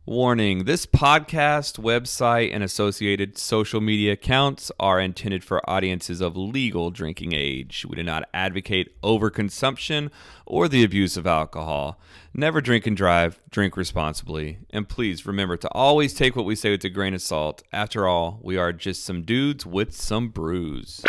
Warning, this podcast, website, and associated social media accounts are intended for audiences of legal drinking age. We do not advocate overconsumption or the abuse of alcohol. Never drink and drive, drink responsibly. And please remember to always take what we say with a grain of salt. After all, we are just some dudes with some brews.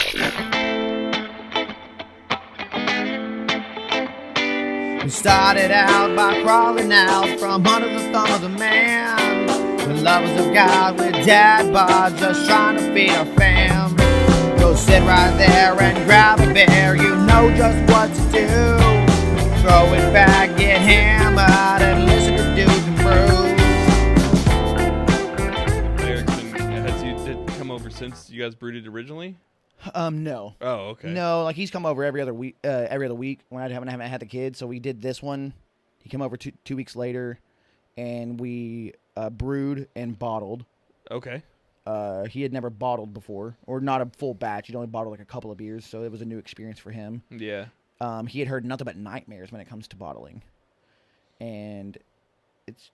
We started out by crawling out from under the thumb of the man. The lovers of God with dad bods, just trying to feed our fam. Go sit right there and grab a beer, you know just what to do. Throw it back, get hammered, and listen to Dudes and Brews. Erickson, has you did come over since you guys brewed it originally? No. Oh, okay. No, like he's come over every other week when I haven't had the kids. So we did this one. He came over two weeks later, and we brewed and bottled. Okay. He had never bottled before, or not a full batch. He'd only bottled like a couple of beers, so it was a new experience for him. Yeah. He had heard nothing but nightmares when it comes to bottling, and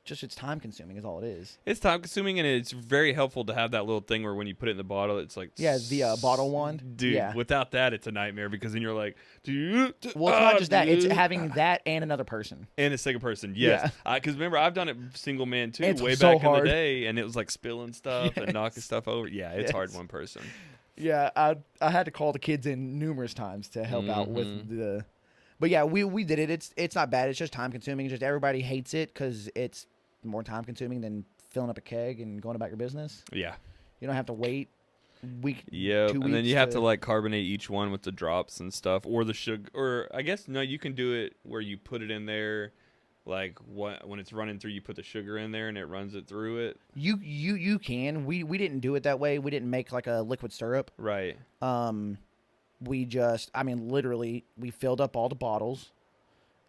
it's time consuming is all it is. It's time consuming, and it's very helpful to have that little thing where when you put it in the bottle, it's like the bottle wand. Dude, yeah. Without that, it's a nightmare because then you're like, well, it's not just that; it's having that and another person and a second person. Yes, yeah. Because remember, I've done it single man too, it's way so back hard. in the day, and it was like spilling stuff and knocking stuff over. Yeah, it's hard one person. Yeah, I had to call the kids in numerous times to help out with the. But yeah, we did it. It's not bad. It's just time consuming. It's just everybody hates it because it's more time consuming than filling up a keg and going about your business. Yeah. You don't have to wait week. Yeah, 2 weeks and then you have to like carbonate each one with the drops and stuff, or the sugar. Or I guess no, you can do it where you put it in there, like when it's running through, you put the sugar in there and it runs it through it. You can. We didn't do it that way. We didn't make like a liquid syrup. Right. We just, literally, we filled up all the bottles,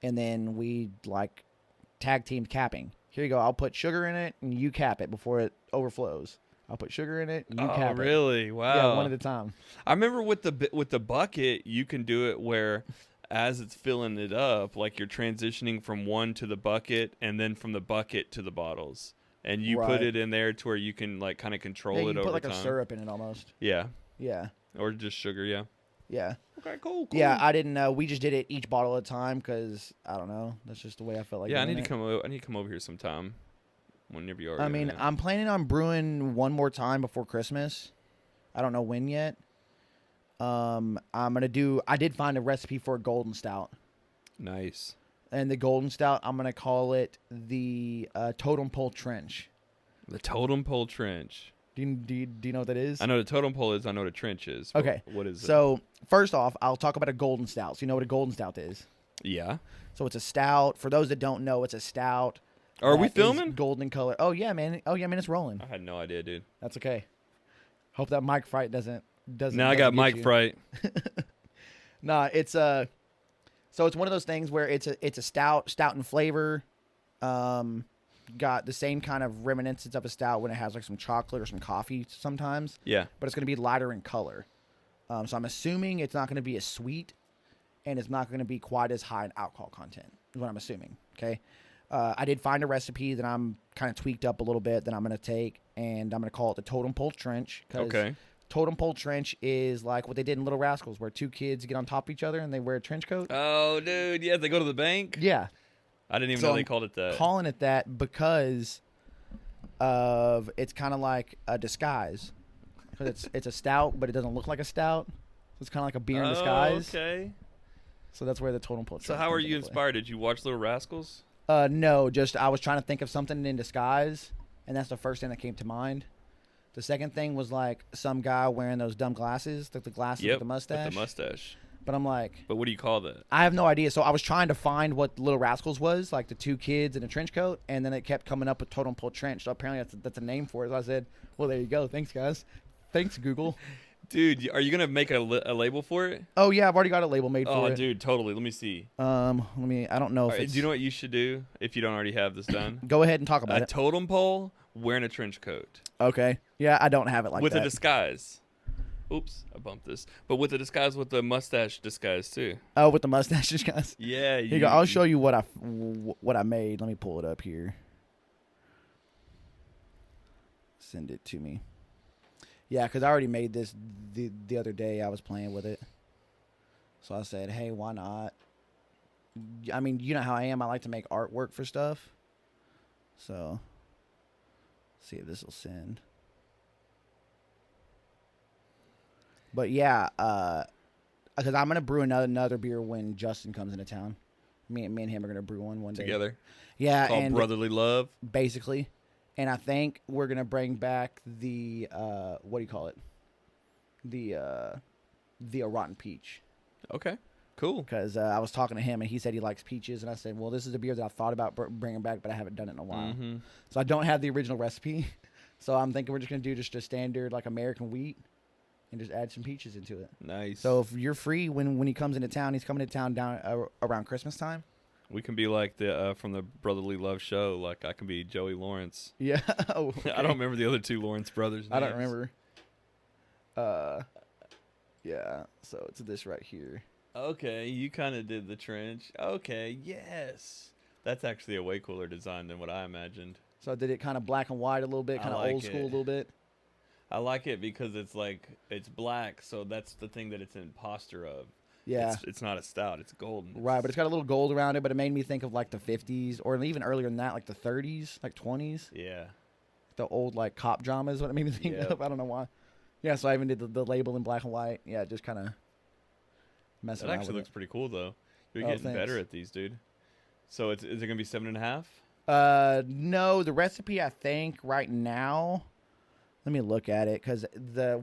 and then we like tag teamed capping. Here you go. I'll put sugar in it, and you cap it before it overflows. I'll put sugar in it, and you cap it. Oh, really? Wow. Yeah, one at a time. I remember with the bucket, you can do it where, as it's filling it up, like you're transitioning from one to the bucket, and then from the bucket to the bottles, and you put it in there to where you can like kind of control it over time. You put like a syrup in it almost. Yeah. Yeah. Or just sugar. Yeah. Yeah. Okay, cool. Yeah, I didn't know. We just did it each bottle at a time because, I don't know. That's just the way I felt like I doing need to come over here sometime whenever you are. I'm planning on brewing one more time before Christmas. I don't know when yet. I did find a recipe for a golden stout. Nice. And the golden stout, I'm going to call it the Totem Pole Trench. The Totem Pole Trench. Do you know what that is? I know what the totem pole is. I know what a trench is. Okay. What is it? So, first off, I'll talk about a golden stout. So, you know what a golden stout is? Yeah. So, it's a stout. For those that don't know, it's a stout. Are we filming? Golden color. Oh, yeah, man. It's rolling. I had no idea, dude. That's okay. Hope that mic fright doesn't. Now I got mic fright. Nah, it's so it's one of those things where it's a stout in flavor. Got the same kind of reminiscence of a stout when it has like some chocolate or some coffee sometimes. Yeah. But it's going to be lighter in color. So I'm assuming it's not going to be as sweet, and it's not going to be quite as high in alcohol content is what I'm assuming. Okay. I did find a recipe that I'm kind of tweaked up a little bit that I'm going to take, and I'm going to call it the Totem Pole Trench. Okay. Totem Pole Trench is like what they did in Little Rascals, where two kids get on top of each other and they wear a trench coat. Oh, dude. Yeah, they go to the bank. Yeah. I didn't even know they called it that. Calling it that because of it's kind of like a disguise. Because it's a stout, but it doesn't look like a stout. So it's kind of like a beer in disguise. Okay. So that's where the Totem Pole. So how are you inspired? Did you watch Little Rascals? No, just I was trying to think of something in disguise, and that's the first thing that came to mind. The second thing was like some guy wearing those dumb glasses, like the glasses with the mustache. With the mustache. But I'm like... But what do you call that? I have no idea. So I was trying to find what Little Rascals was, like the two kids in a trench coat, and then it kept coming up with Totem Pole Trench. So apparently that's a name for it. So I said, well, there you go. Thanks, guys. Thanks, Google. Dude, are you going to make a label for it? Oh, yeah. I've already got a label made for it. Oh, dude, totally. Let me see. I don't know if it's... Do you know what you should do if you don't already have this done? Go ahead and talk about it. A totem pole wearing a trench coat. Okay. Yeah, I don't have it like with that. With a disguise. Oops, I bumped this. But with the disguise, with the mustache disguise too. Oh, with the mustache disguise. Yeah. Here you go. I'll show you what I made. Let me pull it up here. Send it to me. Yeah, because I already made this the other day. I was playing with it. So I said, hey, why not? I mean, you know how I am. I like to make artwork for stuff. So, see if this will send. But yeah, because I'm going to brew another beer when Justin comes into town. Me and him are going to brew one day. Together? Yeah. Called Brotherly Love? Basically. And I think we're going to bring back the, what do you call it? The rotten peach. Okay, cool. Because I was talking to him, and he said he likes peaches. And I said, well, this is a beer that I thought about bringing back, but I haven't done it in a while. Mm-hmm. So I don't have the original recipe. So I'm thinking we're just going to do just a standard, like, American wheat and just add some peaches into it. Nice. So if you're free when he comes into town, he's coming into town down around Christmas time. We can be like the from the Brotherly Love show. Like I can be Joey Lawrence. Yeah. Oh, okay. I don't remember the other two Lawrence brothers' names. I don't remember. Yeah. So it's this right here. Okay, you kind of did the trench. Okay, yes. That's actually a way cooler design than what I imagined. So I did it kind of black and white a little bit, kind of old school a little bit. I like it because it's like, it's black, so that's the thing that it's an imposter of. Yeah. It's not a stout, it's golden. Right, but it's got a little gold around it, but it made me think of like the 50s, or even earlier than that, like the 30s, like 20s. Yeah. The old like cop drama is what it made me think of. I don't know why. Yeah, so I even did the label in black and white. Yeah, just kind of messing around with it. That actually looks pretty cool, though. You're getting better at these, dude. So is it going to be 7.5? No, the recipe, I think, right now... Let me look at it, because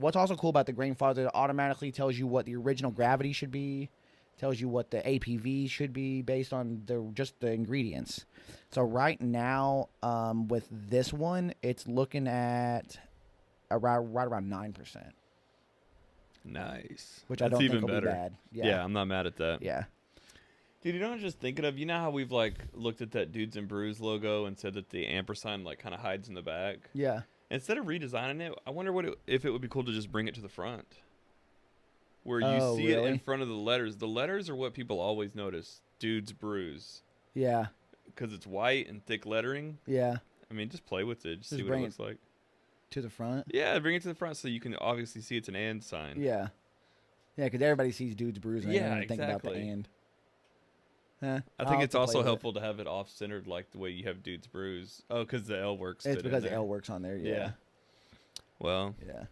what's also cool about the grain father, it automatically tells you what the original gravity should be, tells you what the APV should be based on just the ingredients. So right now, with this one, it's looking at right around 9%. Nice. Which I don't think will be bad. Yeah, I'm not mad at that. Yeah. Dude, you know what I'm just thinking of? You know how we've like looked at that Dudes and Brews logo and said that the ampersand like kind of hides in the back? Yeah. Instead of redesigning it, I wonder if it would be cool to just bring it to the front. Where you see it in front of the letters. The letters are what people always notice. Dudes Brews. Yeah. Because it's white and thick lettering. Yeah. I mean, just play with it. Just see what it looks like. To the front? Yeah, bring it to the front so you can obviously see it's an and sign. Yeah. Yeah, because everybody sees Dudes Brews and they don't think about the and. I think it's also helpful to have it off-centered like the way you have Dudes Brews. Oh, because the L works. It's because the L works on there, yeah. Well, yeah.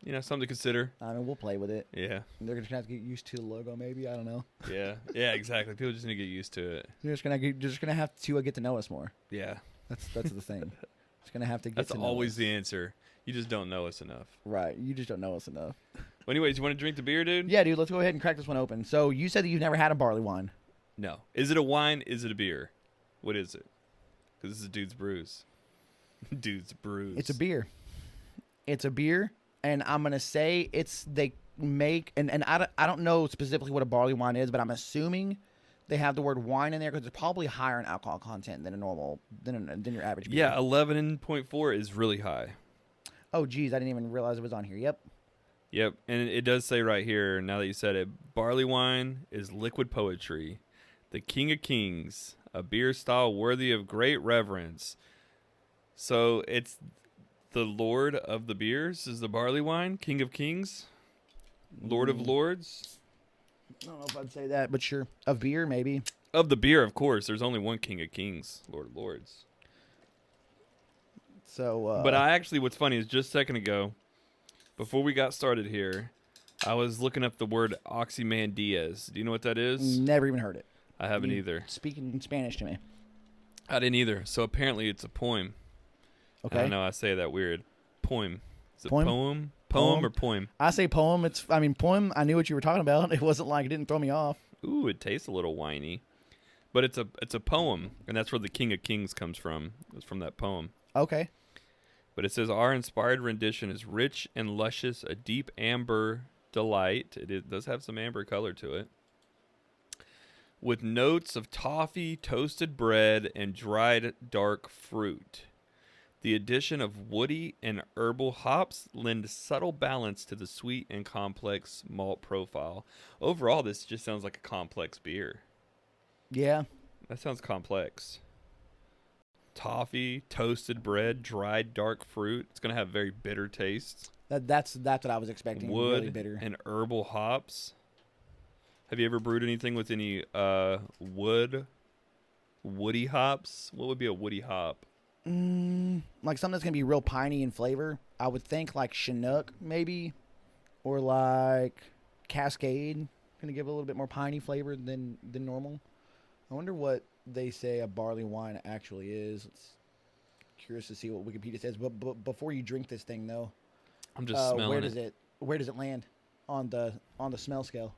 You know, something to consider. I mean, we'll play with it. Yeah. They're going to have to get used to the logo, maybe. I don't know. Yeah. Yeah, exactly. People just need to get used to it. You're just gonna have to get to know us more. Yeah. That's the thing. Just going to have to get to know us. That's always the answer. You just don't know us enough. Right. You just don't know us enough. Well, anyways, you want to drink the beer, dude? Yeah, dude. Let's go ahead and crack this one open. So you said that you've never had a barley wine. No. Is it a wine? Is it a beer? What is it? Because this is Dudes Brews. Dudes Brews. It's a beer. It's a beer, and I'm gonna say they make and I don't know specifically what a barley wine is, but I'm assuming they have the word wine in there because it's probably higher in alcohol content than than your average beer. Yeah, 11.4 is really high. Oh, geez, I didn't even realize it was on here. Yep, and it does say right here, now that you said it, barley wine is liquid poetry, the king of kings, a beer style worthy of great reverence. So it's the lord of the beers is the barley wine, king of kings, lord of lords. I don't know if I'd say that, but sure. Of beer, maybe. Of the beer, of course. There's only one king of kings, lord of lords. So, but what's funny is just a second ago, before we got started here, I was looking up the word Ozymandias. Do you know what that is? Never even heard it. I haven't either. Speaking Spanish to me. I didn't either. So apparently it's a poem. Okay. I know I say that weird. Poem. Is it poem? Poem or poem? I say poem. Poem. I knew what you were talking about. It wasn't like it didn't throw me off. Ooh, it tastes a little winey. But it's a poem, and that's where the King of Kings comes from. It's from that poem. Okay. But it says, our inspired rendition is rich and luscious, a deep amber delight. It does have some amber color to it. With notes of toffee, toasted bread, and dried dark fruit. The addition of woody and herbal hops lend subtle balance to the sweet and complex malt profile. Overall, this just sounds like a complex beer. Yeah. That sounds complex. toffee, toasted bread, dried dark fruit. It's going to have very bitter tastes. That's what I was expecting. Wood really bitter. and herbal hops. Have you ever brewed anything with any woody hops? What would be a woody hop? Like something that's gonna be real piney in flavor. I would think like Chinook maybe, or like Cascade. Gonna give it a little bit more piney flavor than normal. I wonder what they say a barley wine actually is. It's curious to see what Wikipedia says. But before you drink this thing, though, I'm just smelling Where does it land on the smell scale?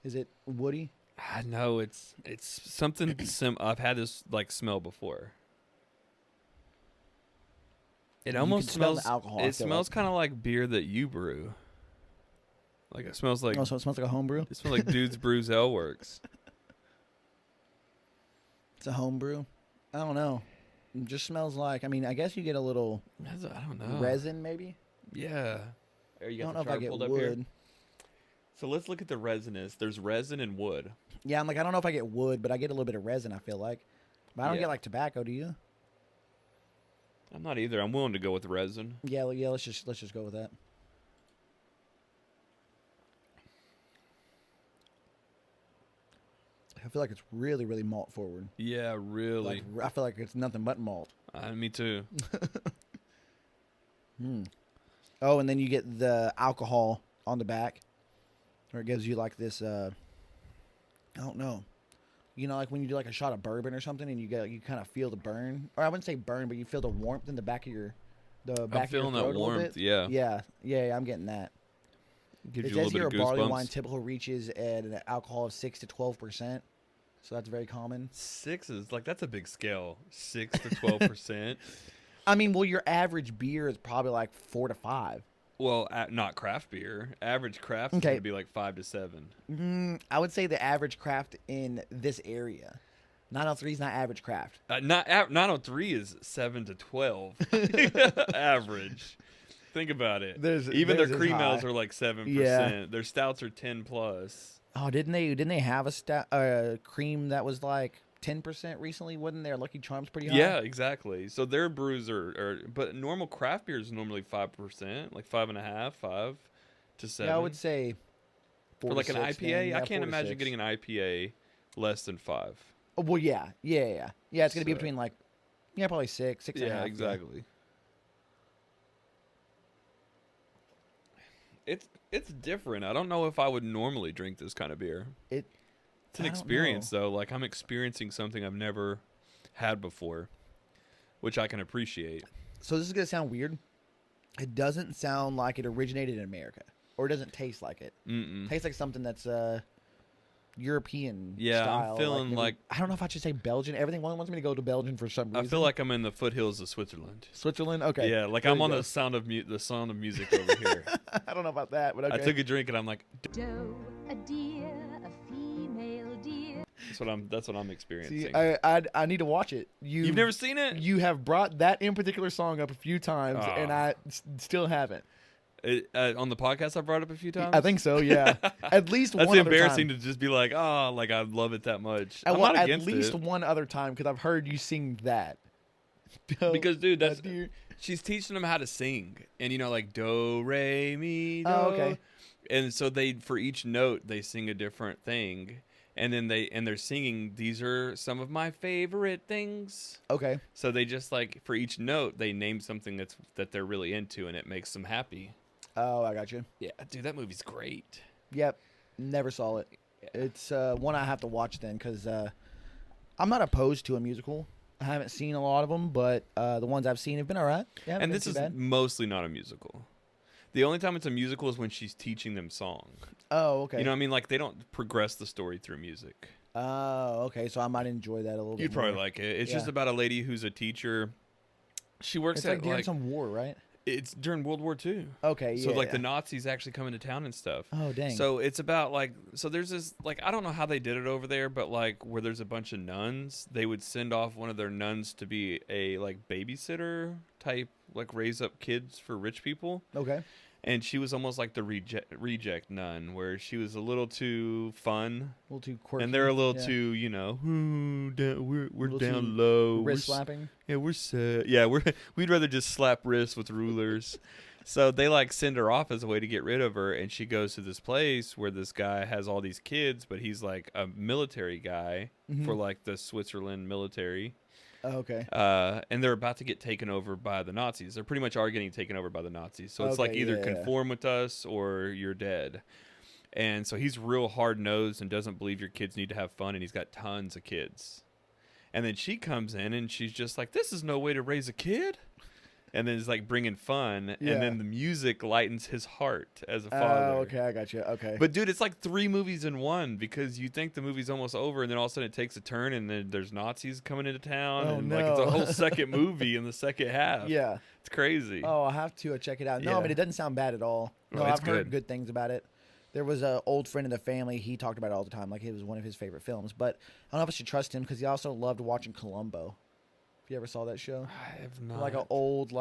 Is it woody? I know it's something I've had this like smell before. It almost smells. Alcohol, it smells kind of like beer that you brew. Like it smells like. Oh, so it smells like a homebrew. It smells like Dudes&Brews Ale Works. It's a homebrew. I don't know. It just smells like. I mean, I guess you get a little. I don't know. Resin, maybe. Yeah. I don't know if I get wood. So let's look at the resinous. There's resin and wood. Yeah, I'm like, I don't know if I get wood, but I get a little bit of resin, I feel like. But I don't get like tobacco, do you? I'm not either. I'm willing to go with resin. Yeah, let's just go with that. I feel like it's really, really malt forward. Yeah, really. Like, I feel like it's nothing but malt. Me too. Oh, and then you get the alcohol on the back, where it gives you like this. I don't know. You know, like when you do like a shot of bourbon or something, and you kind of feel the burn, or I wouldn't say burn, but you feel the warmth in the back of your, I'm feeling that warmth. Yeah. Yeah. I'm getting that. Gives it you a says little here bit a of barley goosebumps. wine typical reaches at an alcohol of 6 to 12%, so that's very common. 6 is like that's a big scale. 6 to 12%. I mean, well, your average beer is probably like 4 to 5. Well, not craft beer. Average craft is going to be like 5 to 7. I would say the average craft in this area. 903 is not average craft. 903 is 7 to 12 average. Think about it. Even their cream ales are like 7%. Yeah. Their stouts are 10 plus. Oh, didn't they have a cream that was like 10% recently? Wasn't their Lucky Charms pretty high? Yeah, exactly. So their brews but normal craft beer is normally 5%, like 5.5, 5 to 7. Yeah, I would say 4 for like to an 6, IPA. then. Yeah, I can't 4 to imagine 6. getting an IPA less than 5. Oh, well, yeah. It's gonna be between like, probably 6, 6.5. Yeah, exactly. It's different. I don't know if I would normally drink this kind of beer. It's an experience, though. Like, I'm experiencing something I've never had before, which I can appreciate. So this is going to sound weird. It doesn't sound like it originated in America, or it doesn't taste like it. It tastes like something that's European style. I'm feeling like I don't know if I should say Belgian. Everything wants me to go to Belgium for some reason. I feel like I'm in the foothills of Switzerland. Switzerland? Okay. Yeah, like I'm on the sound of music over here. I don't know about that, but okay. I took a drink and I'm like, doe, a deer, a female deer. That's what I'm experiencing. See, I need to watch it. You've never seen it? You have brought that in particular song up a few times, and I still haven't. On the podcast, I brought it up a few times. I think so. Yeah, at least that's one embarrassing other time. to just be like, like I love it that much. I'm well, not against at least it. one other time because I've heard you sing that. Because dude, she's teaching them how to sing, and like do re mi do. Oh, okay. And so for each note they sing a different thing, and then they're singing, these are some of my favorite things. Okay. So they just like for each note they name something that they're really into, and it makes them happy. Oh, I got you. Yeah, dude, that movie's great. Yep, never saw it. Yeah. It's one I have to watch then because I'm not opposed to a musical. I haven't seen a lot of them, but the ones I've seen have been all right. Yeah, and this is mostly not a musical. The only time it's a musical is when she's teaching them song. Oh, okay. You know what I mean? Like, they don't progress the story through music. Oh, okay. So I might enjoy that a little bit You'd probably like it. It's just about a lady who's a teacher. She works it's at like during some war, right? It's during World War II. Okay, So the Nazis actually come into town and stuff. Oh, dang. So it's about there's this I don't know how they did it over there, but where there's a bunch of nuns, they would send off one of their nuns to be a babysitter type, raise up kids for rich people. Okay. And she was almost like the reject nun, where she was a little too fun, A little too quirky. and they're a little too, you know, we're Little down too low, wrist slapping. Yeah, we're sad. Yeah, we'd rather just slap wrists with rulers. So they like send her off as a way to get rid of her, and she goes to this place where this guy has all these kids, but he's like a military guy for like the Switzerland military. Oh, okay. And they're about to get taken over by the Nazis. They pretty much are getting taken over by the Nazis. So it's like either conform with us or you're dead. And so he's real hard-nosed and doesn't believe your kids need to have fun, and he's got tons of kids. And then she comes in, and she's just like, this is no way to raise a kid. And then it's like bringing fun, and then the music lightens his heart as a father. Oh, okay, I got you. Okay. But dude, it's like 3 movies in one, because you think the movie's almost over, and then all of a sudden it takes a turn, and then there's Nazis coming into town, and like it's a whole second movie in the second half. Yeah, it's crazy. Oh, I'll have to check it out. No, I mean, it doesn't sound bad at all. No, I've heard good things about it. There was an old friend in the family. He talked about it all the time, like it was one of his favorite films. But I don't know if I should trust him because he also loved watching Columbo. If you ever saw that show, I have not. Like an old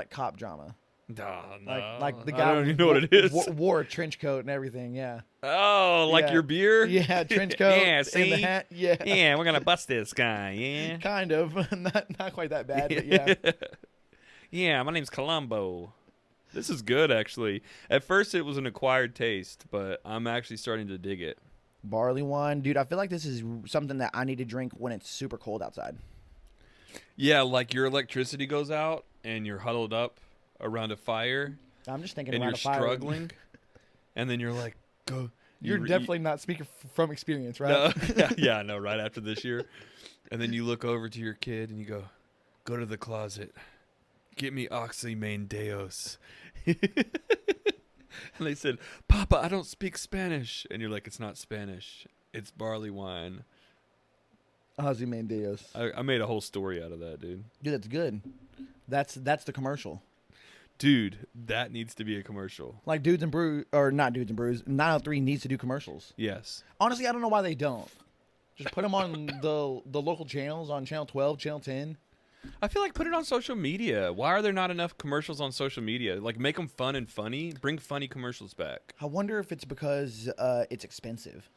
cop drama. No. Like the guy. I don't even know what it is. Wore a trench coat and everything. Yeah. Oh, like your beer? Yeah, trench coat. Yeah, see? And the hat. Yeah. Yeah, we're gonna bust this guy. Yeah. Kind of. not quite that bad, but yeah. Yeah, my name's Columbo. This is good, actually. At first, it was an acquired taste, but I'm actually starting to dig it. Barley wine, dude. I feel like this is something that I need to drink when it's super cold outside. Yeah, like your electricity goes out and you're huddled up around a fire. I'm just thinking and around you're a fire. Struggling, and then you're like, go. You're definitely not speaking from experience, right? No, yeah, I know. Right after this year, and then you look over to your kid and you go to the closet, get me Ozymandias. And they said, Papa, I don't speak Spanish. And you're like, it's not Spanish. It's barley wine. Ozymandias. I made a whole story out of that, dude. Dude, that's good. That's the commercial. Dude, that needs to be a commercial. Like Dudes and Brews, or not Dudes and Brews, 903 needs to do commercials. Yes. Honestly, I don't know why they don't. Just put them on the local channels, on Channel 12, Channel 10. I feel like put it on social media. Why are there not enough commercials on social media? Like, make them fun and funny. Bring funny commercials back. I wonder if it's because it's expensive.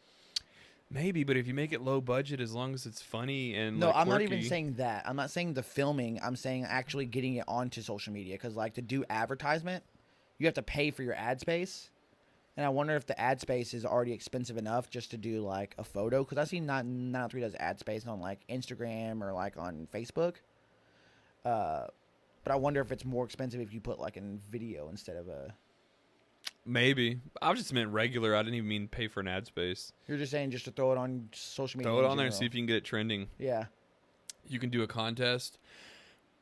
Maybe, but if you make it low budget, as long as it's funny and no, like, I'm quirky. not even saying that. I'm not saying the filming. I'm saying actually getting it onto social media, because like to do advertisement, you have to pay for your ad space, and I wonder if the ad space is already expensive enough just to do like a photo. Because I've seen 903 does ad space on like Instagram or like on Facebook. But I wonder if it's more expensive if you put like a video instead of a. Maybe. I just meant regular. I didn't even mean pay for an ad space. You're just saying just to throw it on social media. Throw it on there and see if you can get it trending. Yeah. You can do a contest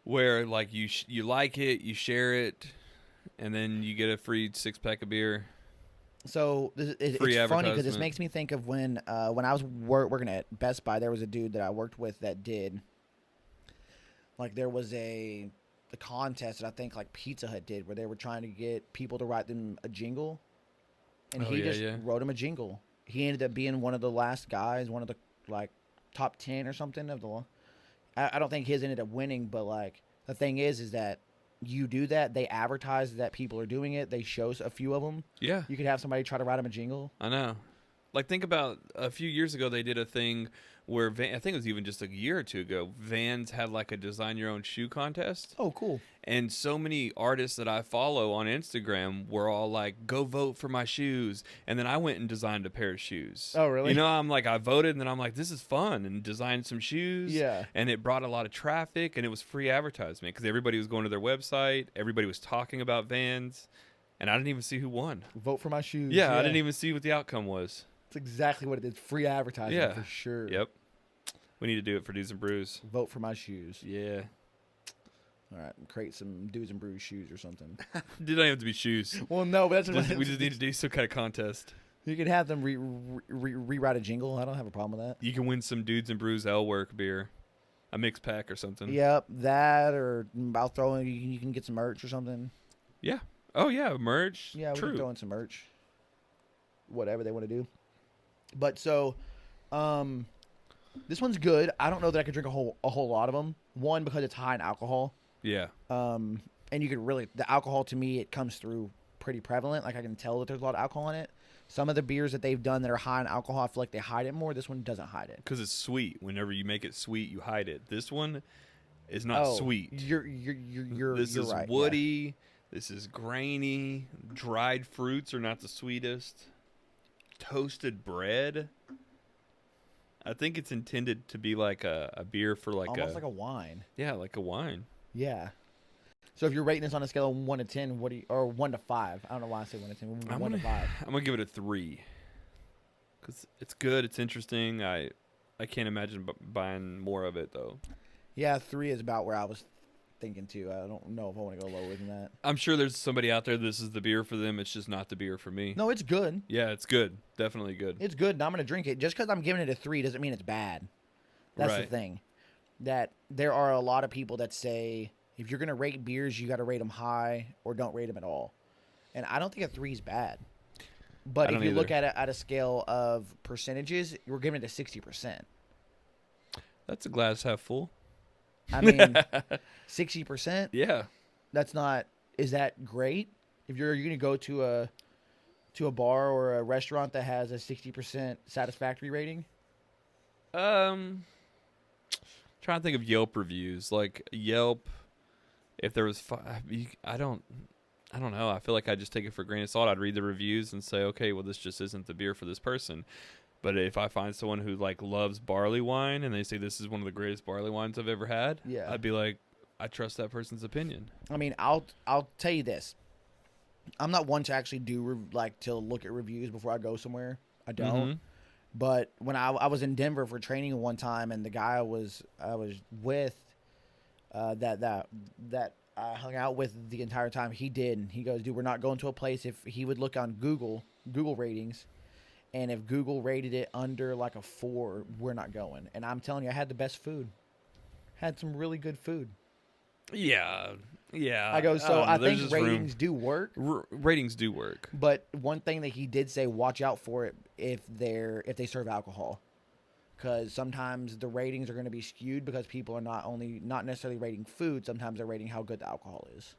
where like you like it, you share it, and then you get a free 6-pack of beer. So it's funny because this makes me think of when I was working at Best Buy, there was a dude that I worked with that did. Like there was a contest that I think like Pizza Hut did where they were trying to get people to write them a jingle, and he wrote him a jingle. He ended up being one of the last guys, one of the like top 10 or something of the. I don't think his ended up winning, but like the thing is that you do that, they advertise that people are doing it, they show a few of them. Yeah, you could have somebody try to write him a jingle. I know. Like think about a few years ago, they did a thing where I think it was even just a year or two ago, Vans had like a design your own shoe contest. Oh, cool. And so many artists that I follow on Instagram were all like, go vote for my shoes. And then I went and designed a pair of shoes. Oh, really? You know, I'm like, I voted, and then I'm like, this is fun, and designed some shoes. Yeah. And it brought a lot of traffic, and it was free advertisement because everybody was going to their website. Everybody was talking about Vans, and I didn't even see who won. Vote for my shoes. Yeah, I didn't even see what the outcome was. That's exactly what it is. Free advertising for sure. Yep. We need to do it for Dudes and Brews. Vote for my shoes. Yeah. All right, create some Dudes and Brews shoes or something. Did not have to be shoes. Well, no, but that's we just need to do some kind of contest. You could have them rewrite a jingle. I don't have a problem with that. You can win some Dudes and Brews L Work beer, a mixed pack or something. Yep, that, or I'll throw in. You can get some merch or something. Yeah. Oh yeah, merch. Yeah, we True. can throw in some merch. Whatever they want to do. But so, this one's good. I don't know that I could drink a whole lot of them. One, because it's high in alcohol. Yeah. and you could really the alcohol to me it comes through pretty prevalent. Like I can tell that there's a lot of alcohol in it. Some of the beers that they've done that are high in alcohol, I feel like they hide it more. This one doesn't hide it because it's sweet. Whenever you make it sweet, you hide it. This one is not sweet. You're This is right, woody. Yeah. This is grainy. Dried fruits are not the sweetest. Toasted bread. I think it's intended to be like a beer for like almost like a wine. Yeah, like a wine. Yeah. So if you're rating this on a scale of 1 to 10, or 1 to 5? I don't know why I say 1 to 10. 1 to 5. I'm gonna give it a 3 because it's good. It's interesting. I can't imagine buying more of it though. Yeah, 3 is about where I was thinking too. I don't know if I want to go lower than that. I'm sure there's somebody out there. This is the beer for them. It's just not the beer for me. No, it's good. Yeah, it's good. Definitely good. It's good, and I'm gonna drink it. Just because I'm giving it a 3 doesn't mean it's bad. That's the thing. That there are a lot of people that say if you're gonna rate beers, you got to rate them high or don't rate them at all. And I don't think a 3 is bad. But if you look at it at a scale of percentages, we're giving it a 60%. That's a glass half full. I mean, 60%. Yeah, that's not. Is that great? If you're going to go to a bar or a restaurant that has a 60% satisfactory rating. Trying to think of Yelp reviews. Like Yelp, if there was, I don't know. I feel like I just take it for granted salt. I'd read the reviews and say, okay, well, this just isn't the beer for this person. But if I find someone who like loves barley wine and they say this is one of the greatest barley wines I've ever had, I'd be like, I trust that person's opinion. I mean, I'll tell you this. I'm not one to actually to look at reviews before I go somewhere. I don't. Mm-hmm. But when I was in Denver for training one time, and the guy I was with, that I hung out with the entire time, he did. And he goes, dude, we're not going to a place. If he would look on Google ratings, and if Google rated it under like a 4, we're not going. And I'm telling you, I had the best food. Had some really good food. Yeah. I go, so I think ratings do work. Ratings do work. But one thing that he did say, watch out for it if they serve alcohol. Because sometimes the ratings are going to be skewed because people are not necessarily rating food. Sometimes they're rating how good the alcohol is.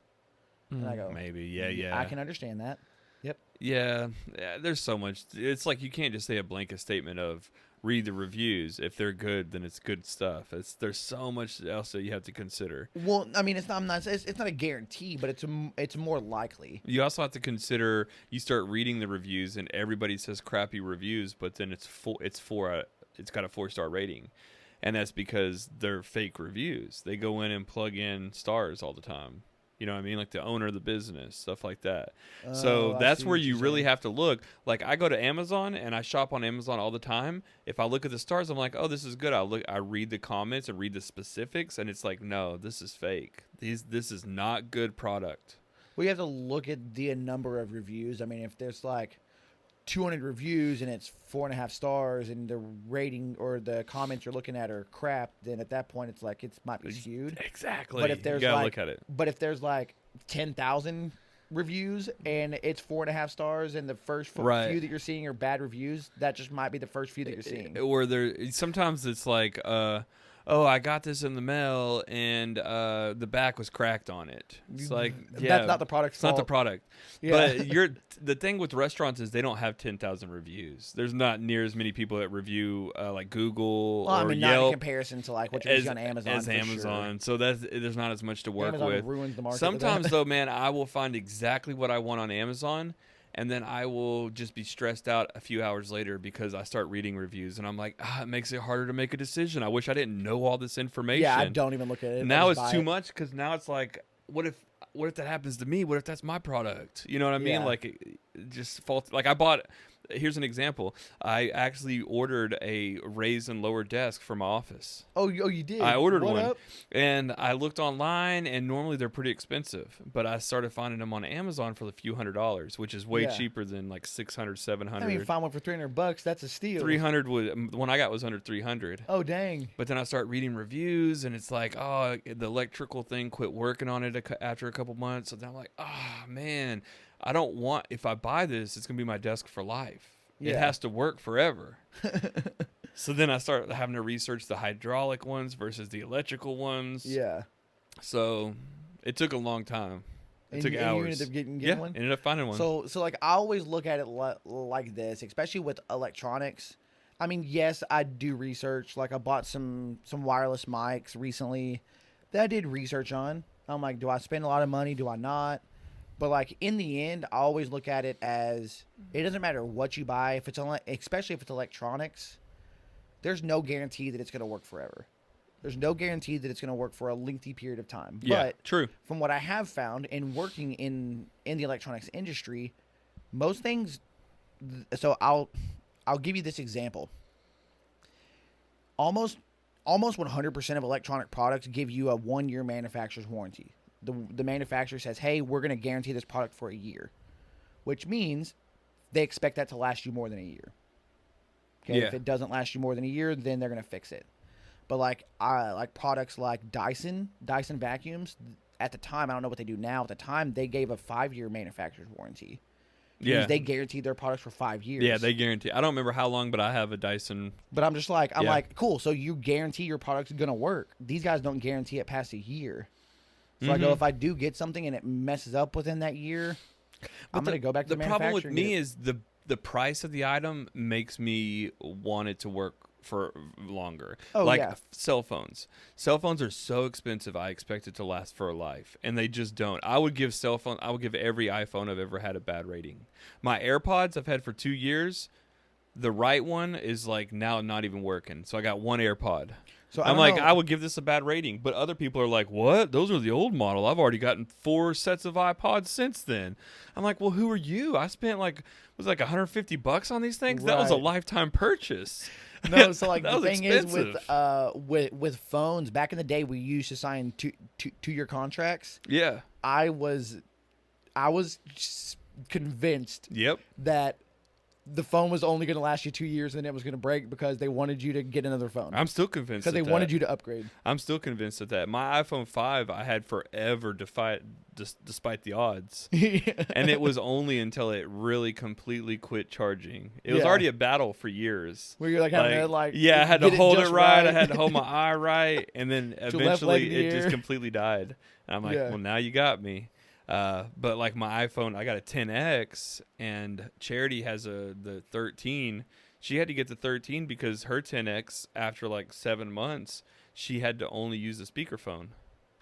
And I go, maybe, yeah. I can understand that. Yep. Yeah, there's so much. It's like you can't just say a blanket statement of read the reviews. If they're good, then it's good stuff. There's so much else that you have to consider. Well, I mean, it's not a guarantee, but it's more likely. You also have to consider you start reading the reviews and everybody says crappy reviews, but then it's got a 4-star rating, and that's because they're fake reviews. They go in and plug in stars all the time. You know what I mean? Like the owner of the business, stuff like that. So that's where you really have to look. Like I go to Amazon and I shop on Amazon all the time. If I look at the stars, I'm like, oh, this is good. I read the comments and read the specifics, and it's like, no, this is fake. This is not good product. Well, you have to look at the number of reviews. I mean, if there's like 200 reviews and it's 4.5 stars and the rating or the comments you're looking at are crap, then at that point it's like it might be skewed. Exactly. But if there's you gotta look at it. But if there's like 10,000 reviews and it's 4.5 stars and the first few that you're seeing are bad reviews, that just might be the first few that you're seeing. Or sometimes it's like oh, I got this in the mail and the back was cracked on it. It's like, yeah, that's not the product's fault. It's not the product. Yeah. But the thing with restaurants is they don't have 10,000 reviews. There's not near as many people that review like Google or Yelp. Not in comparison to like what you see on Amazon. Sure. So there's not as much to work Amazon with. Ruins the market. Sometimes though, man, I will find exactly what I want on Amazon. And then I will just be stressed out a few hours later because I start reading reviews and I'm like, it makes it harder to make a decision. I wish I didn't know all this information. Yeah, I don't even look at it. Now it's too much because now it's like, what if that happens to me? What if that's my product? You know what I mean? Like it just falls. Like I bought. Here's an example. I actually ordered a Resin lower desk for my office. Oh, you did? I ordered one. And I looked online, and normally they're pretty expensive. But I started finding them on Amazon for a few $100s, which is way cheaper than like $600, $700. I mean, find one for $300. That's a steal. $300 the one I got was under $300. Oh, dang. But then I start reading reviews, and it's like, oh, the electrical thing quit working on it after a couple months. So then I'm like, oh, man. I don't want, if I buy this, it's going to be my desk for life. It has to work forever. So then I start having to research the hydraulic ones versus the electrical ones. Yeah. So It took a long time. It And took you hours. ended up getting Yeah, one? ended up finding one. So like I always look at it like this, especially with electronics. I mean, yes, I do research. Like I bought some wireless mics recently that I did research on. I'm like, do I spend a lot of money? Do I not? But like in the end, I always look at it as it doesn't matter what you buy, if it's especially if it's electronics. There's no guarantee that it's going to work forever. There's no guarantee that it's going to work for a lengthy period of time. Yeah, But true. from what I have found in working in the electronics industry, most things. So I'll give you this example. Almost 100% of electronic products give you a 1-year manufacturer's warranty. The manufacturer says, "Hey, we're going to guarantee this product for a year," which means they expect that to last you more than a year. Okay, Yeah. if it doesn't last you more than a year, then they're going to fix it. But like products like Dyson vacuums, at the time, I don't know what they do now. At the time, they gave a 5-year manufacturer's warranty. Yeah. They guaranteed their products for 5 years. Yeah, they guarantee. I don't remember how long, but I have a Dyson. But I'm just like, Yeah. cool. So you guarantee your product's gonna work. These guys don't guarantee it past a year. So I go, if I do get something and it messes up within that year, I'm gonna go back to the manufacturer. The problem with and me get it. is the price of the item makes me want it to work for longer. Oh, like yeah. cell phones. Cell phones are so expensive. I expect it to last for a life, and they just don't. I would give every iPhone I've ever had a bad rating. My AirPods I've had for 2 years. The right one is like now not even working. So I got one AirPod. So I'm like, I would give this a bad rating, but other people are like, "What? Those are the old model. I've already gotten 4 sets of iPods since then." I'm like, "Well, who are you? I spent like $150 on these things. That was a Right. lifetime purchase." No, so like That the was thing expensive. is with phones back in the day, we used to sign 2-year contracts. Yeah. I was just convinced Yep. that the phone was only going to last you 2 years and it was going to break because they wanted you to get another phone. I'm still convinced Because they wanted you to upgrade. I'm still convinced of that. My iPhone 5 I had forever despite the odds. And it was only until it really completely quit charging. It was Yeah. already a battle for years. Where you're like having to yeah, I had to get hold it just right. I had to hold my eye right, and then left leg eventually in the it just air. completely died. And I'm like, Yeah. well, now you got me. But like my iPhone, I got a 10X, and Charity has the 13. She had to get the 13 because her 10X, after like 7 months, she had to only use the speakerphone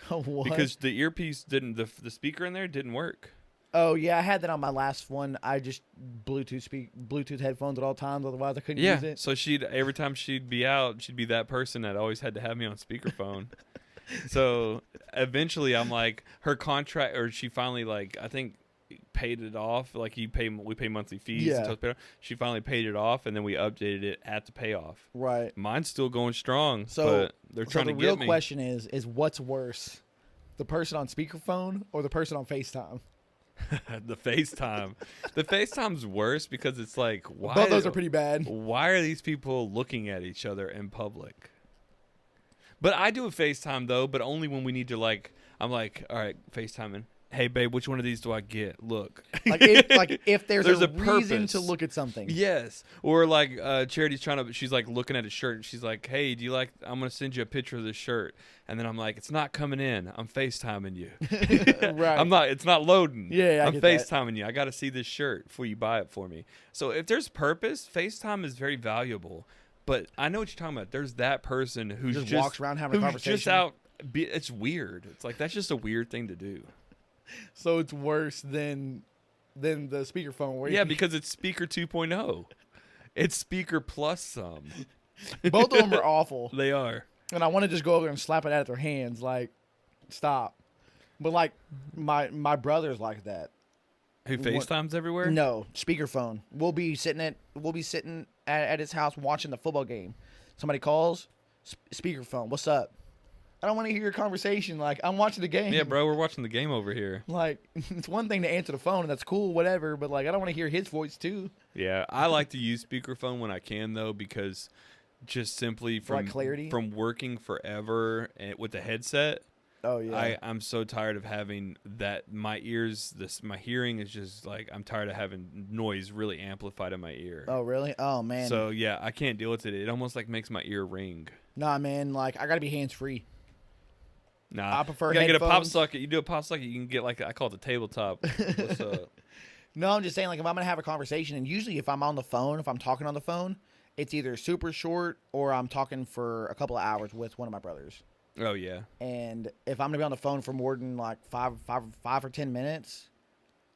What? because the earpiece didn't, the speaker in there didn't work. Oh yeah, I had that on my last one. I just Bluetooth headphones at all times. Otherwise, I couldn't use Yeah, it. so every time she'd be out, she'd be that person that always had to have me on speakerphone. So eventually, I'm like, her contract, or she finally I think paid it off. Like we pay monthly fees. Yeah. Until it's paid off. She finally paid it off, and then we updated it at the payoff. Right. Mine's still going strong, So but they're trying the to real get me. question is what's worse, the person on speakerphone or the person on FaceTime? The FaceTime. The FaceTime's worse because it's like, why? Both those are pretty bad. Why are these people looking at each other in public? But I do a FaceTime though, but only when we need to I'm like, all right, FaceTiming. Hey babe, which one of these do I get? Look. If there's There's a a reason purpose. to look at something. Yes. Or Charity's she's like looking at a shirt and she's like, hey, I'm going to send you a picture of this shirt. And then I'm like, it's not coming in. I'm FaceTiming you. Right. It's not loading. Yeah, I I'm get that. FaceTiming you. I got to see this shirt before you buy it for me. So if there's purpose, FaceTime is very valuable. But I know what you're talking about. There's that person who's Just walks around having a who's conversation. just out. It's weird. It's like, that's just a weird thing to do. So it's worse than the speakerphone. Where Yeah, because it's speaker 2.0. It's speaker plus some. both of them are awful. They are. And I want to just go over and slap it out of their hands, like, stop. But like my brother's like that. Who FaceTimes everywhere? No, speakerphone. We'll be sitting at his house watching the football game. Somebody calls, speakerphone. What's up? I don't want to hear your conversation. Like, I'm watching the game. Yeah, bro, we're watching the game over here. Like, it's one thing to answer the phone, and that's cool, whatever. But like, I don't want to hear his voice too. Yeah, I like to use speakerphone when I can though, because just simply from clarity? from working forever with the headset. Oh yeah. I'm so tired of having that. My ears, my hearing is just like, I'm tired of having noise really amplified in my ear. Oh really? Oh man. So yeah, I can't deal with it. It almost like makes my ear ring. Nah, man. Like, I gotta be hands free. Nah, I prefer you gotta get a pop headphones. socket. You do a pop socket, you can get like I call it the tabletop. What's up? No, I'm just saying, like, if I'm gonna have a conversation, and usually if I'm on the phone, if I'm talking on the phone, it's either super short or I'm talking for a couple of hours with one of my brothers. Oh yeah. And if I'm gonna be on the phone for more than like five or 10 minutes,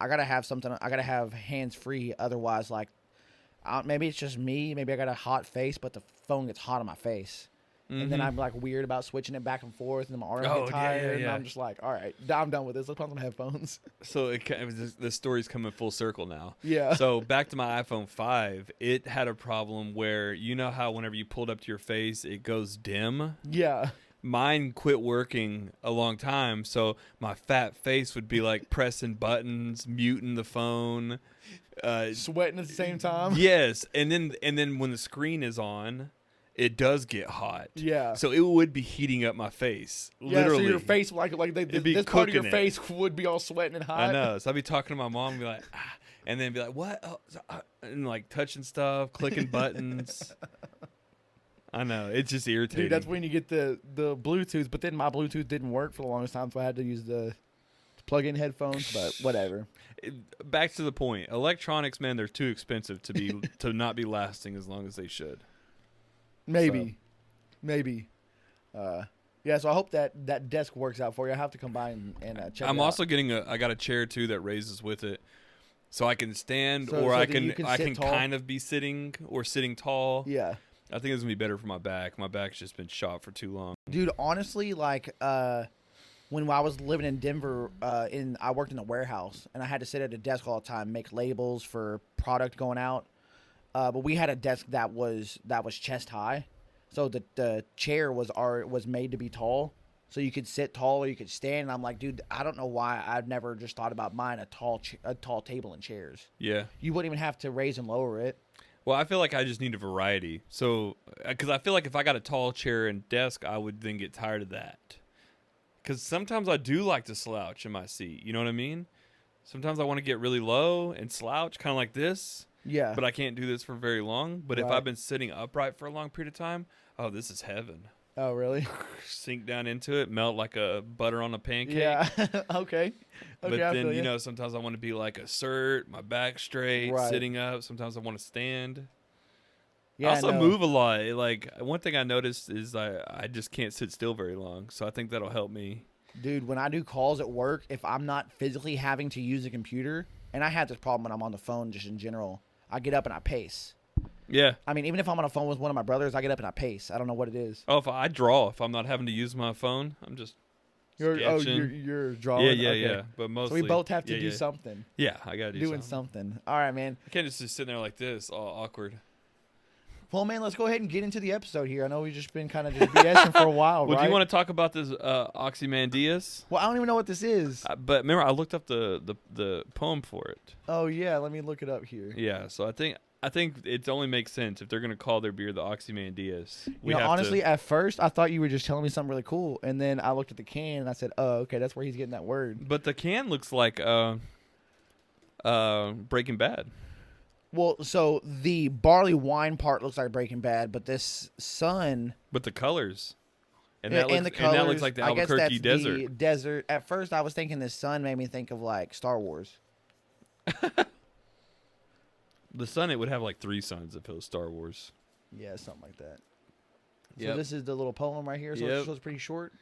I gotta have something. I gotta have hands free. Otherwise, like, maybe it's just me. Maybe I got a hot face, but the phone gets hot on my face. And then I'm like weird about switching it back and forth, and my arm gets tired. And I'm just like, all right, I'm done with this. Let's put on some headphones. So the story's coming full circle now. Yeah. So back to my iPhone 5, it had a problem where you know how whenever you pulled up to your face, it goes dim. Yeah. Mine quit working a long time, so my fat face would be like pressing buttons, muting the phone, Sweating at the same time. Yes, and then when the screen is on, it does get hot. Yeah. So it would be heating up my face. Yeah, Literally. so your face, this part of your face would be all sweating and hot. I know. So I'd be talking to my mom and be like, and then be like, what? Oh, and like touching stuff, clicking buttons. I know. It's just irritating. Dude, that's when you get the Bluetooth, but then my Bluetooth didn't work for the longest time, so I had to use the plug-in headphones, but whatever. Back to the point. Electronics, man, they're too expensive to not be lasting as long as they should. Maybe. Yeah, so I hope that desk works out for you. I have to come by and check it out. I'm also getting I got a chair too that raises with it, so I can stand So I that can you can I sit can tall? kind of be sitting or sitting tall. Yeah. I think it's gonna be better for my back. My back's just been shot for too long. Dude, honestly, like when I was living in Denver, I worked in a warehouse, and I had to sit at a desk all the time, make labels for product going out. But we had a desk that was chest high, so the chair was made to be tall, so you could sit tall or you could stand. And I'm like, dude, I don't know why I've never just thought about buying a tall table and chairs. Yeah. You wouldn't even have to raise and lower it. Well, I feel like I just need a variety. So, because I feel like if I got a tall chair and desk, I would then get tired of that. Because sometimes I do like to slouch in my seat. You know what I mean? Sometimes I want to get really low and slouch, kind of like this. Yeah. But I can't do this for very long. But if Right. I've been sitting upright for a long period of time, oh, this is heaven. Oh, really? Sink down into it, melt like a butter on a pancake. Yeah. Okay. But I then, feel you know, sometimes I want to be like assert, my back straight, Right. sitting up. Sometimes I want to stand. Yeah, I also no. move a lot. Like, one thing I noticed is I just can't sit still very long. So I think that'll help me. Dude, when I do calls at work, if I'm not physically having to use a computer, and I have this problem when I'm on the phone just in general, I get up and I pace. Yeah. I mean, even if I'm on a phone with one of my brothers, I get up and I pace. I don't know what it is. Oh, if I draw, if I'm not having to use my phone, I'm just sketching. You're drawing? Yeah. Okay. But So mostly. we both have to do yeah. something. Yeah, I got to do Doing something. something. All right, man. I can't just sit there like this, all awkward. Well, man, let's go ahead and get into the episode here. I know we've just been kind of just BSing for a while, Well, right? do you want to talk about this Ozymandias? Well, I don't even know what this is. But remember, I looked up the poem for it. Oh, yeah. Let me look it up here. Yeah, so I think it only makes sense if they're going to call their beer the Ozymandias. You know, honestly, at first, I thought you were just telling me something really cool. And then I looked at the can and I said, oh, okay, that's where he's getting that word. But the can looks like Breaking Bad. Well, so the barley wine part looks like Breaking Bad, but this sun But the colors. And and that colors, looks like the I guess Albuquerque that's desert. The desert. At first, I was thinking the sun made me think of like Star Wars. The sun, it would have like 3 suns if it was Star Wars. Yeah, something like that. Yep. So this is the little poem right here. So Yep. it's pretty short.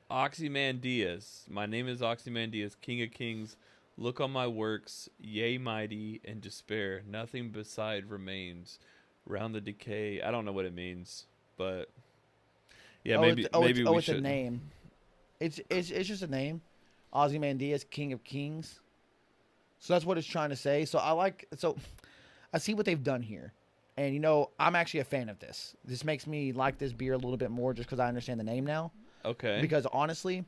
Ozymandias. My name is Ozymandias, King of Kings. Look on my works, yea mighty, and despair. Nothing beside remains. Round the decay. I don't know what it means, but yeah, maybe we it's should. a name. It's just a name. Ozymandias, King of Kings. So that's what it's trying to say. So I see what they've done here. And, you know, I'm actually a fan of this. This makes me like this beer a little bit more just because I understand the name now. Okay. Because, honestly,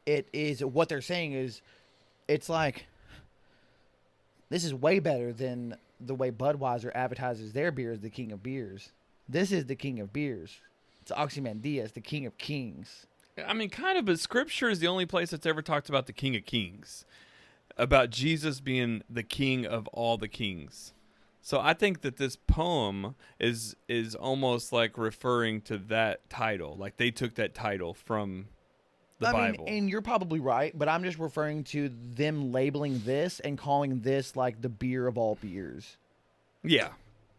it is what they're saying is it's like this is way better than the way Budweiser advertises their beer as the king of beers. This is the king of beers. It's Ozymandias, the king of kings. I mean, kind of, but Scripture is the only place that's ever talked about the King of Kings, about Jesus being the King of all the kings. So I think that this poem is almost like referring to that title. Like they took that title from the Bible. And you're probably right, but I'm just referring to them labeling this and calling this like the beer of all beers. Yeah,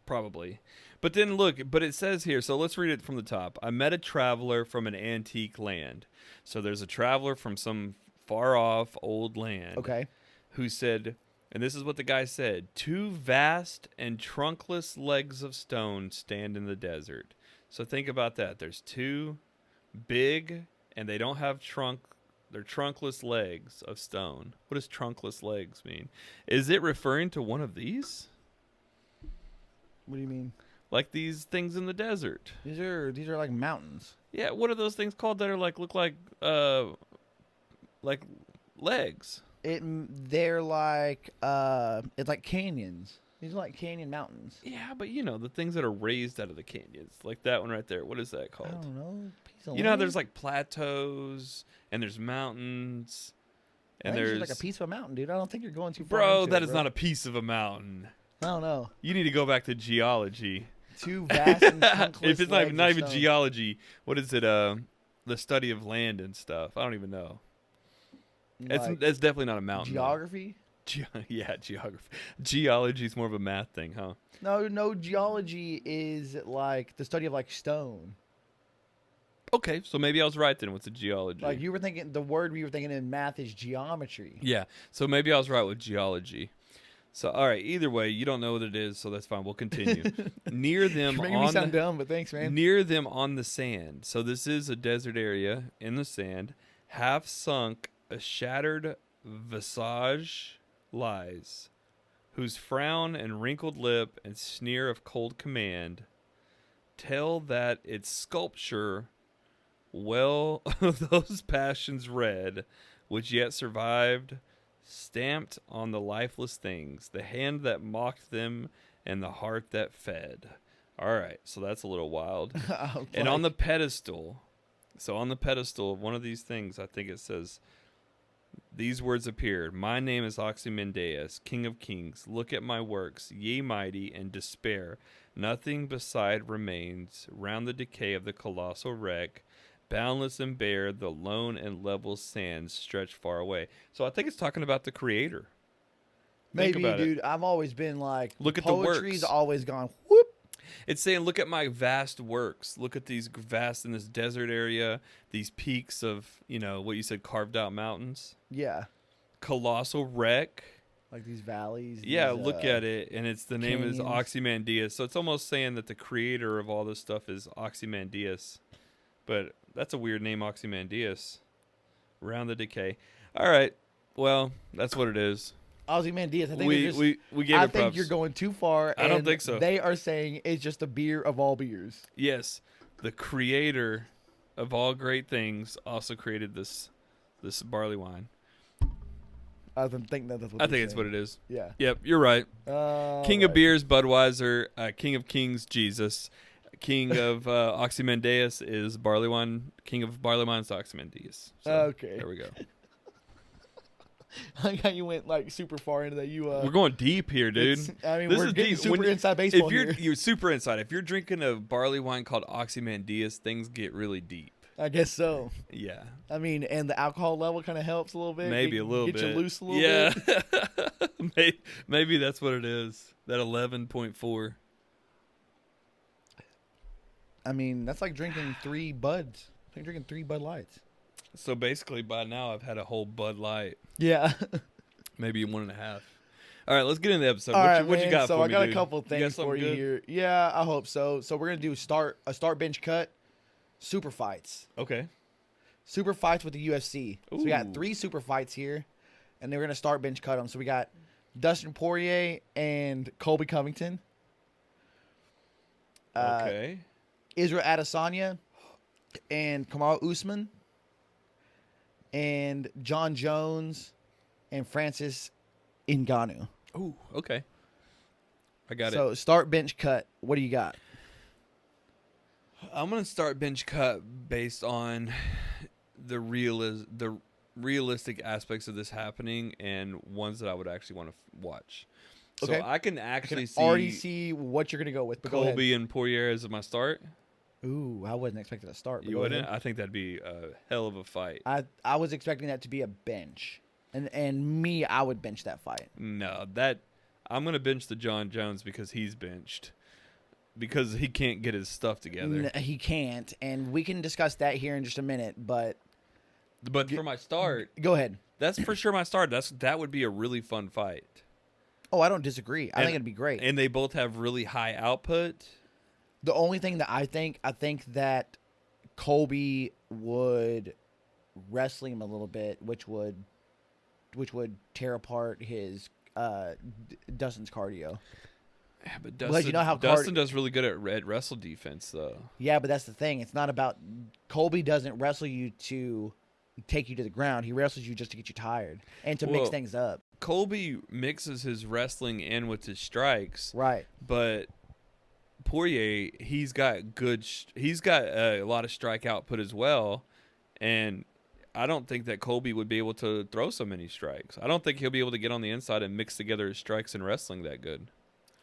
probably. But then look, but it says here, so let's read it from the top. I met a traveler from an antique land. So there's a traveler from some far off old land. Okay. Who said, and this is what the guy said, 2 vast and trunkless legs of stone stand in the desert. So think about that. There's 2 big, and they don't have they're trunkless legs of stone. What does trunkless legs mean? Is it referring to one of these? What do you mean? Like these things in the desert. These are like mountains. Yeah, what are those things called that are look like legs? They're like it's like canyons. These are like canyon mountains. Yeah, but the things that are raised out of the canyons, like that one right there. What is that I called? don't know. Piece of You know how land? there's like plateaus and there's mountains and I think it's there's just like a piece of a mountain, dude. I don't think you're going too far. Bro, into that it, is not a piece of a mountain. I don't know. You need to go back to geology. 2 vast and trunkless If it's legs not of even stone. geology, what is it? The study of land and stuff. I don't even know. Like It's definitely not a mountain. though. geography. Yeah, geography. Geology is more of a math thing, huh? No, geology is like the study of like stone. Okay, so maybe I was right then with the geology. Like you were thinking, the word we were thinking in math is geometry. Yeah, so maybe I was right with geology. So, all right, either way, you don't know what it is, so that's fine. We'll continue. Near them You're making me sound dumb, but thanks, man. Near them on the sand. So this is a desert area in the sand. Half sunk, a shattered visage lies, whose frown and wrinkled lip and sneer of cold command tell that its sculpture well those passions red, which yet survived, stamped on the lifeless things, the hand that mocked them and the heart that fed. All right, so that's a little wild. And on the pedestal, of one of these things, I think it says, these words appeared. My name is Ozymandias, King of Kings. Look at my works, ye mighty, and despair. Nothing beside remains round the decay of the colossal wreck. Boundless and bare, the lone and level sands stretch far away. So I think it's talking about the creator. Maybe, dude. I've always been like, look at the works. Poetry's always gone whoop. It's saying, look at my vast works. Look at these vast in this desert area, these peaks of, what you said, carved out mountains. Yeah. Colossal wreck. Like these valleys. Yeah, these, look at it. And the name is canyons. Ozymandias. So it's almost saying that the creator of all this stuff is Ozymandias. But that's a weird name, Ozymandias. Round the decay. All right. Well, that's what it is. Ozymandias. I think we gave I it think props. you're going too far. I don't and think so. They are saying it's just the beer of all beers. Yes, the creator of all great things also created this barley wine. I think that's what I think it's what it is. Yeah. Yep, you're right. King of right. beers, Budweiser. King of kings, Jesus. King of Ozymandias is barley wine. King of barley wine is Ozymandias. So, Okay. there we go. I like how you went like super far into that. We're going deep here, dude. I mean, This we're is getting deep. super When you- inside baseball If you're here. you're super inside, if you're drinking a barley wine called Ozymandias, things get really deep. I guess so. Yeah, I mean, and the alcohol level kind of helps a little bit. maybe a little get bit. you loose a little bit. Yeah, maybe that's what it is. That 11.4. I mean, that's like drinking 3 Buds. It's like drinking 3 Bud Lights. So basically, by now I've had a whole Bud Light, Yeah. maybe 1.5. All right, let's get into the episode. All right, what you man, got so for I me, got dude? a couple You got things something for you good? here. Yeah, I hope so. So we're gonna do a start bench cut, super fights, Okay. super fights with the UFC. So we got Ooh. 3 super fights here, and then we're gonna start bench cut them. So we got Dustin Poirier and Colby Covington. Okay. Israel Adesanya and Kamaru Usman, and John Jones and Francis Ngannou. Ooh. Okay. I got it. So start bench cut. What do you got? I'm gonna start bench cut based on the realistic aspects of this happening and ones that I would actually want to watch. So Okay. I can I actually can already see what you're gonna go with. But go ahead. Colby and Poirier as my start. Ooh, I wasn't expecting a start. But You go wouldn't? ahead. I think that'd be a hell of a fight. I was expecting that to be a bench, and me, I would bench that fight. No, I'm gonna bench the John Jones because he's benched because he can't get his stuff together. He can't, and we can discuss that here in just a minute. But For my start, go ahead. that's for sure my start. That would be a really fun fight. Oh, I don't disagree. I think it'd be great. And they both have really high output. The only thing that I think that Colby would wrestle him a little bit, which would tear apart his Dustin's cardio. Yeah, but Because you know how Dustin does really good at wrestle defense, though. Yeah, but that's the thing. It's not about Colby doesn't wrestle you to take you to the ground. He wrestles you just to get you tired and to mix things up. Colby mixes his wrestling in with his strikes, Right. but Poirier, he's got a lot of strike output as well, and I don't think that Colby would be able to throw so many strikes. I don't think he'll be able to get on the inside and mix together his strikes and wrestling that good.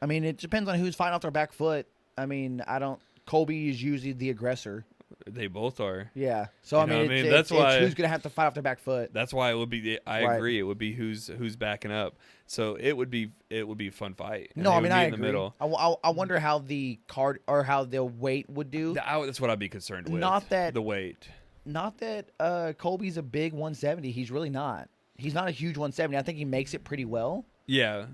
I mean, it depends on who's fighting off their back foot. I mean, Colby is usually the aggressor. They both are. Yeah. So You know what I mean? That's That's why- who's gonna have to fight off their back foot. That's why it would be. I Right. agree. It would be who's backing up. So it would be a fun fight. And No, they I would mean be I in agree. the middle. I wonder how the card or how the weight would do. That's what I'd be concerned with. Not that- the weight. Not that Colby's a big 170. He's really not. He's not a huge 170. I think he makes it pretty well. Yeah.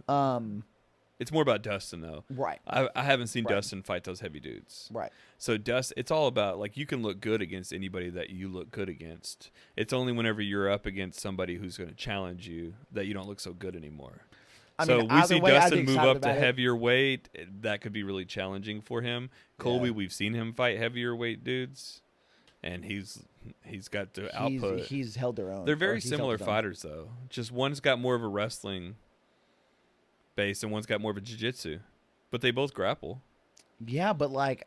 It's more about Dustin though. Right. I haven't seen Right. Dustin fight those heavy dudes. Right. So it's all about, like, you can look good against anybody that you look good against. It's only whenever you're up against somebody who's going to challenge you that you don't look so good anymore. I So mean, we either see way, I'd be Dustin move excited up to about it. heavier weight. That could be really challenging for him. Colby, Yeah. we've seen him fight heavier weight dudes, and he's got the output. He's held their own. They're or very he's held similar his own. fighters, though. Just one's got more of a wrestling base, and one's got more of a jiu-jitsu. But they both grapple. Yeah, but like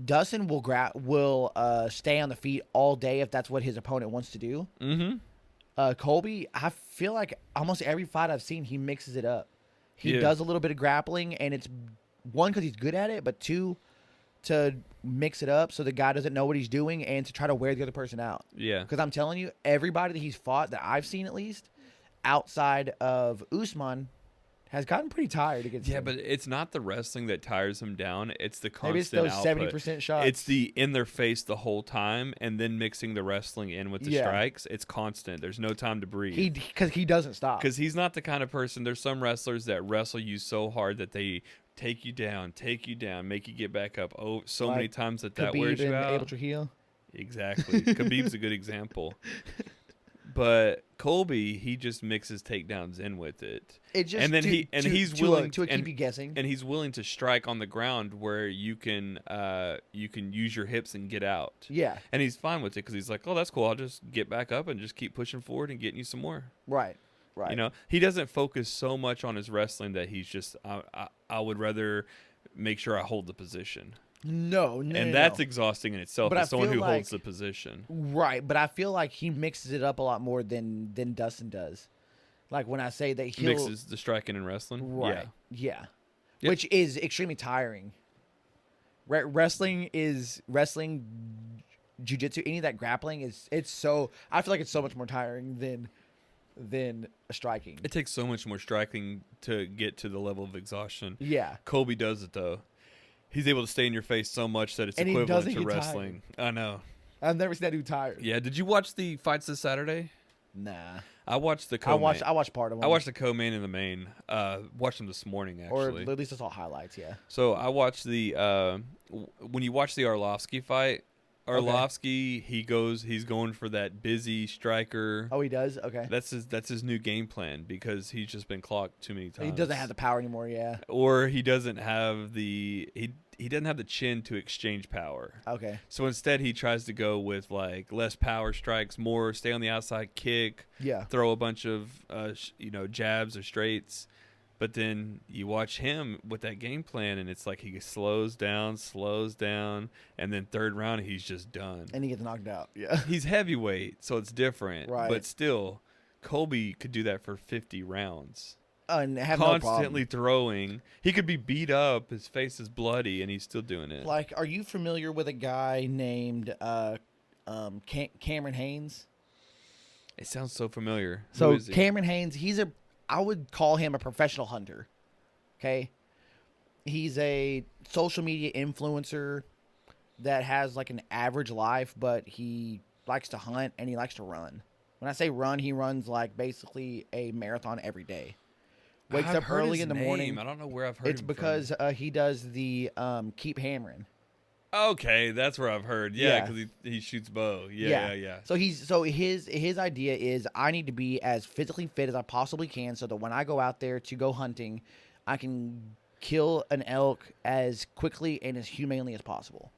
Dustin will stay on the feet all day if that's what his opponent wants to do. Mm-hmm. Colby, I feel like almost every fight I've seen, he mixes it up. He Yeah. does a little bit of grappling, and it's one because he's good at it, but two to mix it up so the guy doesn't know what he's doing and to try to wear the other person out. Yeah. Because I'm telling you, everybody that he's fought that I've seen at least outside of Usman has gotten pretty tired against Yeah, him. but it's not the wrestling that tires him down. It's the constant Maybe it's those output. 70% shots. It's the in their face the whole time and then mixing the wrestling in with the Yeah. strikes. It's constant. There's no time to breathe. Because he doesn't stop. Because he's not the kind of person. There's some wrestlers that wrestle you so hard that they take you down, make you get back up. Oh, so Like many times that Khabib wears you and out. Abel Trujillo. Exactly. Khabib's a good example. But Colby, he just mixes takedowns in with it. It just And then he's willing to keep you guessing. And he's willing to strike on the ground where you can use your hips and get out. Yeah, And he's fine with it because he's like, oh, that's cool. I'll just get back up and just keep pushing forward and getting you some more. right. You know, he doesn't focus so much on his wrestling that he's just, I would rather make sure I hold the position. No, And that's exhausting in itself But I as someone feel who like- holds the position. right. But I feel like he mixes it up a lot more than Dustin does. Like when I say that he'll Mixes the striking and wrestling. right, yeah, Yep. which is extremely tiring. Wrestling, jiu-jitsu, any of that grappling it's so. I feel like it's so much more tiring than striking. It takes so much more striking to get to the level of exhaustion. Yeah, Colby does it, though. He's able to stay in your face so much that it's And he equivalent doesn't to get wrestling. I know. I've never seen that dude tired. Yeah. Did you watch the fights this Saturday? Nah, I watched the I co-main. watched part of them. I watched the co-main and the main. Watched them this morning, or actually. at least I saw highlights. Yeah. So I watched the when you watch the Arlovsky fight, Arlovsky he's going for that busy striker. Oh, he does. Okay. That's his new game plan because he's just been clocked too many times. He doesn't have the power anymore. Yeah. or he doesn't have he doesn't have the chin to exchange power. Okay. So instead he tries to go with like less power strikes, more stay on the outside, kick, Yeah. throw a bunch of jabs or straights. But then you watch him with that game plan, and it's like he slows down, and then third round he's just done. And he gets knocked out. Yeah. He's heavyweight, so it's different. Right. But still, Colby could do that for 50 rounds. And have no problem. constantly throwing. He could be beat up, his face is bloody, and he's still doing it. Like, are you familiar with a guy named Cameron Haynes? It sounds so familiar. Who So is he? Cameron Haynes, I would call him a professional hunter. Okay, he's a social media influencer that has like an average life, but he likes to hunt and he likes to run. When I say run, he runs like basically a marathon every day. Wakes I've up heard early his in the name. morning. I don't know where I've heard It's him because he does the keep hammering. from. Okay, that's where I've heard. Yeah, Yeah. because he shoots bow. Yeah. So his idea is I need to be as physically fit as I possibly can, so that when I go out there to go hunting, I can kill an elk as quickly and as humanely as possible.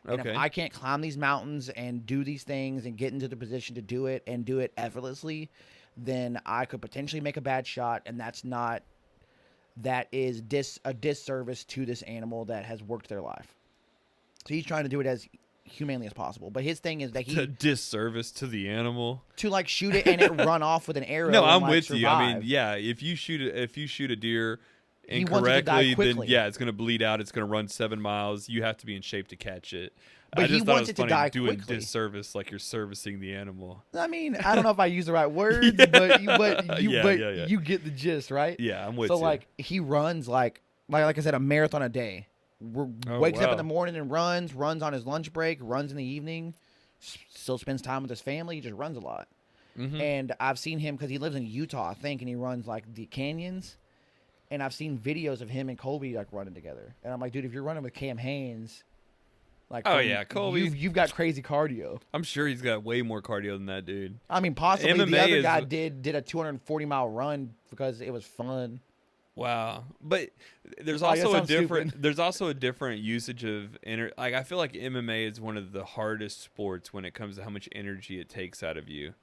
And Okay. if I can't climb these mountains and do these things and get into the position to do it and do it effortlessly, then I could potentially make a bad shot, and that is a disservice to this animal that has worked their life. So he's trying to do it as humanely as possible. But his thing is that It's a disservice to the animal. to like shoot it and it run off with an arrow. No, and, I'm like, with you. I mean, survive. yeah, if you shoot a deer He wants it to die incorrectly, then quickly. yeah, it's gonna bleed out. It's gonna run 7 miles. You have to be in shape to catch it. But I just he thought wants it it to was die funny doing quickly. disservice, like you're servicing the animal. I mean, I don't know if I use the right words, but Yeah. you get the gist, right? Yeah, I'm with So you. like he runs like I said, a marathon a day. Wakes up wow. in the morning and runs on his lunch break, runs in the evening, still spends time with his family. He just runs a lot. Mhm. And I've seen him because he lives in Utah, I think, and he runs like the canyons. And I've seen videos of him and Colby like running together. And I'm like, dude, if you're running with Cam Haynes, like, Oh, yeah, Colby. you've got crazy cardio. I'm sure he's got way more cardio than that dude. I mean, possibly the MMA other is- guy did a 240-mile run because it was fun. Wow, but there's Oh, yeah, also a sounds different stupid. there's also a different usage of like I feel like MMA is one of the hardest sports when it comes to how much energy it takes out of you.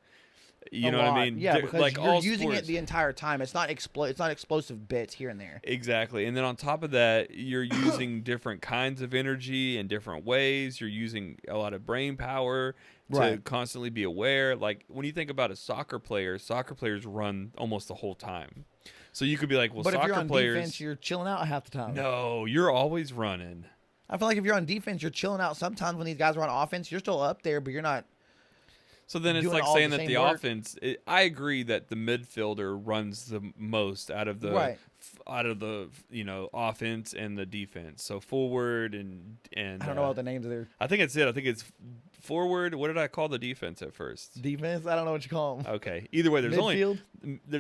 You A know what lot. I mean? Yeah, There- because like you're all using sports. it the entire time. It's not it's not explosive bits here and there. Exactly. And then on top of that, you're using different kinds of energy in different ways. You're using a lot of brain power to Right. constantly be aware. Like when you think about a soccer players run almost the whole time. So you could be like, well, But if soccer you're on players. defense, you're chilling out half the time. No, you're always running. I feel like if you're on defense, you're chilling out. Sometimes when these guys are on offense, you're still up there, but you're not. So then it's doing like all saying the that same the work. offense. I agree that the midfielder runs the most out of the Right. offense and the defense. So forward and I don't know what the names of their I think it's it. I think it's forward. What did I call the defense at first? defense. I don't know what you call them. Okay. Either way, there's Midfield?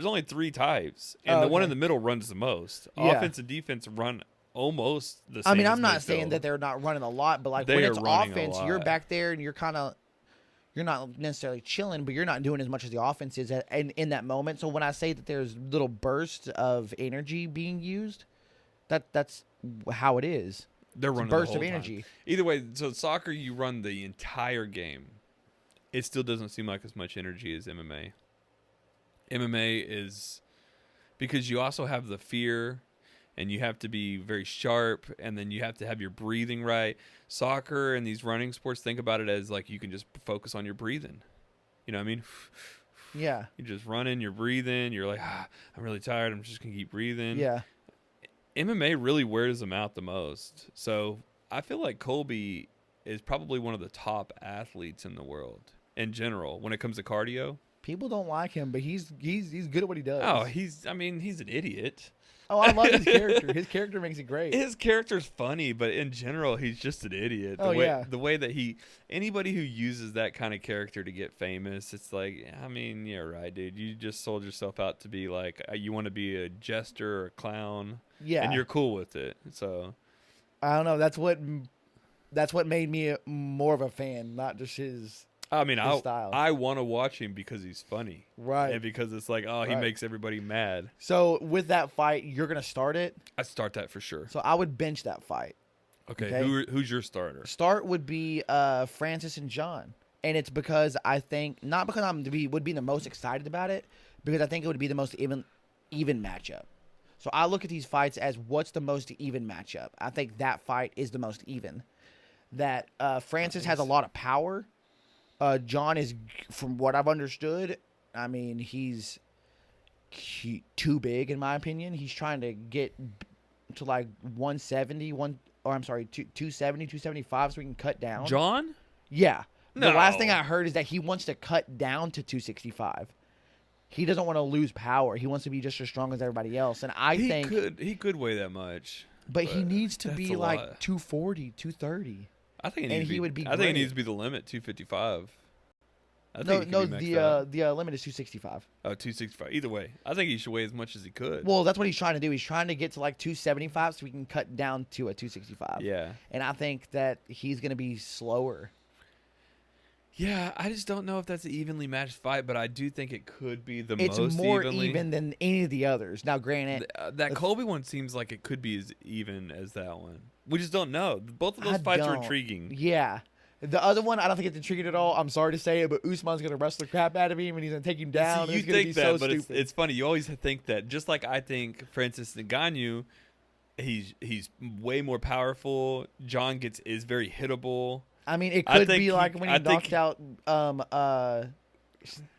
only 3 types, and Oh, the one okay. in the middle runs the most. Yeah. Offense and defense run almost the same. I mean, I'm as not midfield. saying that they're not running a lot, but like They when are it's running a offense, you're lot. back there and you're not necessarily chilling, but you're not doing as much as the offense is in that moment. So when I say that there's little bursts of energy being used, that's how it is. They're It's a running burst the of whole time. energy. Either way, so soccer you run the entire game. It still doesn't seem like as much energy as MMA. MMA is because you also have the fear and you have to be very sharp and then you have to have your breathing right. Soccer and these running sports, think about it as like you can just focus on your breathing. You know what I mean? Yeah. You're just running, you're breathing, you're like, I'm really tired, I'm just going to keep breathing. Yeah. MMA really wears them out the most. So I feel like Colby is probably one of the top athletes in the world in general when it comes to cardio. People don't like him, but he's good at what he does. Oh, he's an idiot. Oh, I love his character. His character makes it great. His character's funny, but in general, he's just an idiot. The way that anybody who uses that kind of character to get famous, it's like, I mean, yeah, right, dude. You just sold yourself out to be like, you want to be a jester or a clown. Yeah. And you're cool with it. So I don't know. That's what made me more of a fan, not just his. I mean, His style. I want to watch him because he's funny. Right. And because it's like, he Right. makes everybody mad. So with that fight, you're gonna start it. I'd start that for sure. So I would bench that fight. Okay. Who's your starter? Start would be Francis and John, and it's because I think not because would be the most excited about it, because I think it would be the most even matchup. So I look at these fights as what's the most even matchup. I think that fight is the most even. That Francis has a lot of power. John is, from what I've understood, I mean, he's too big in my opinion. He's trying to get to like 270, 275 so we can cut down. John? Yeah. No. The last thing I heard is that he wants to cut down to 265. He doesn't want to lose power. He wants to be just as strong as everybody else. And I think he could weigh that much. But he needs to that's be a like lot. 240, 230. I think would be I think it great. needs to be the limit, 255. The limit is 265. Oh, 265. Either way, I think he should weigh as much as he could. Well, that's what he's trying to do. He's trying to get to like 275 so we can cut down to a 265. Yeah. And I think that he's going to be slower. Yeah, I just don't know if that's an evenly matched fight, but I do think it could be the It's most more evenly. even than any of the others. Now, granted, That Colby one seems like it could be as even as that one. We just don't know. Both of those I fights are don't. intriguing. Yeah. The other one, I don't think it's intriguing at all. I'm sorry to say it, but Usman's going to wrestle the crap out of him and he's going to take him down. See, and you it's going to think be that, so but stupid. it's funny. You always think that. Just like I think Francis Ngannou, he's way more powerful. John is very hittable. I mean, it I could think be like when he I think- knocked out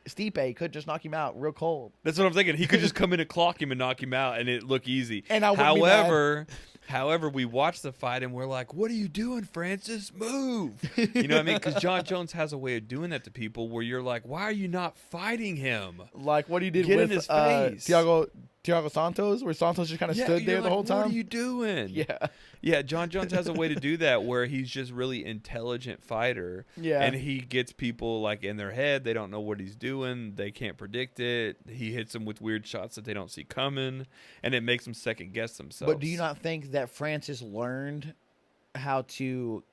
Stipe. Could just knock him out real cold. That's what I'm thinking. He could just come in and clock him and knock him out, and it look easy. And I wouldn't be mad. However, we watch the fight and we're like, "What are you doing, Francis? Move!" You know what I mean? Because John Jones has a way of doing that to people, where you're like, "Why are you not fighting him?" Like what he did Get with in his face. Thiago Santos, where Santos just kind of stood there you're the whole like, time. What are you doing? Yeah. Yeah, John Jones has a way to do that where he's just really intelligent fighter. Yeah. And he gets people like in their head. They don't know what he's doing. They can't predict it. He hits them with weird shots that they don't see coming. And it makes them second guess themselves. But do you not think that Francis learned how to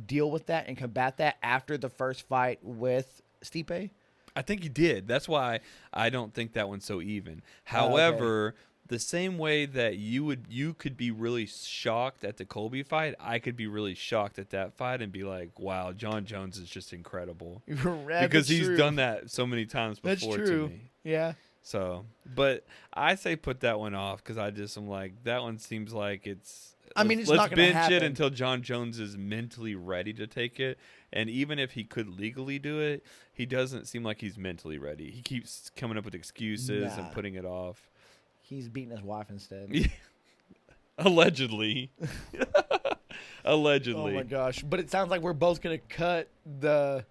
deal with that and combat that after the first fight with Stipe? I think he did. That's why I don't think that one's so even. Oh, However, the same way that you could be really shocked at the Colby fight, I could be really shocked at that fight and be like, wow, John Jones is just incredible. Because he's done that so many times before to me. Yeah. So, but I say put that one off because I'm like, that one seems like it's. I mean, it's let's not going to bench happen. it until John Jones is mentally ready to take it. And even if he could legally do it, he doesn't seem like he's mentally ready. He keeps coming up with excuses and putting it off. He's beating his wife instead. Allegedly. Allegedly. Oh my gosh! But it sounds like we're both gonna cut the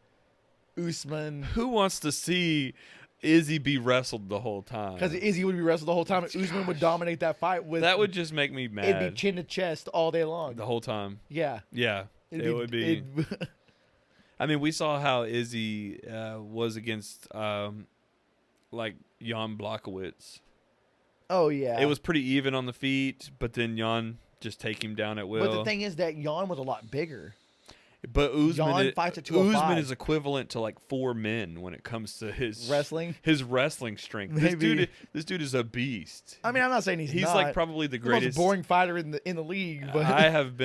Usman Who wants to see Izzy be wrestled the whole time? because Izzy would be wrestled the whole time, and Usman would dominate that fight with. That would just make me mad. It'd be chin to chest all day long. The whole time. Yeah. Yeah. It would be. I mean, we saw how Izzy was against like Jan Blachowicz. Oh yeah. It was pretty even on the feet, but then Jan just take him down at will. But the thing is that Jan was a lot bigger. But Jan fights at 205. Usman is equivalent to like 4 men when it comes to his Wrestling? his wrestling strength. Maybe. This dude is a beast. I mean, I'm not saying he's not. like probably the the most greatest. boring fighter in the league. But I have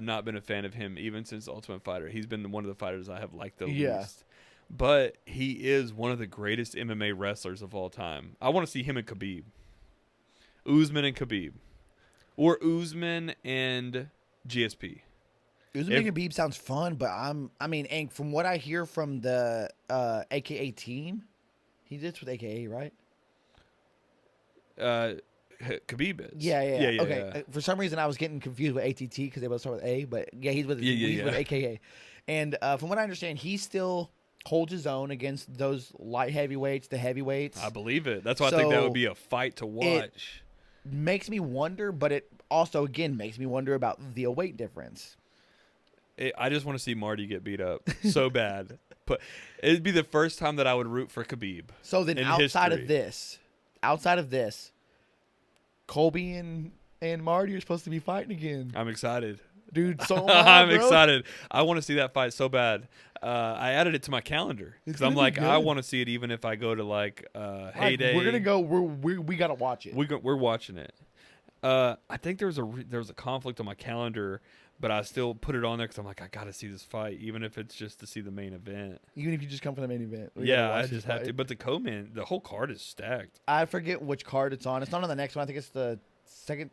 not been a fan of him even since Ultimate Fighter. He's been one of the fighters I have liked the least. But he is one of the greatest MMA wrestlers of all time. I want to see him and Khabib. Usman and Khabib. Or Usman and GSP. Usman and Khabib sounds fun, but and from what I hear from the AKA team, he did this with AKA, right? Khabib is. Yeah. Okay. Yeah. For some reason, I was getting confused with ATT because they both start with A, but yeah, he's with with AKA. And from what I understand, he still holds his own against those light heavyweights, the heavyweights. I believe it. That's why I think that would be a fight to watch. Makes me wonder, but it also again makes me wonder about the weight difference. I just want to see Marty get beat up so bad. But it'd be the first time that I would root for Khabib. So then, in outside history. of this, Colby and Marty are supposed to be fighting again. I'm excited. Dude, so I'm bro. excited. I want to see that fight so bad. I added it to my calendar because I'm like, I want to see it even if I go to like Heyday. We're gonna go. We gotta watch it. We're watching it. I think there was a conflict on my calendar, but I still put it on there because I'm like, I gotta see this fight, even if it's just to see the main event. Even if you just come for the main event. Yeah, I just have to. But the whole card is stacked. I forget which card it's on. It's not on the next one. I think it's the second.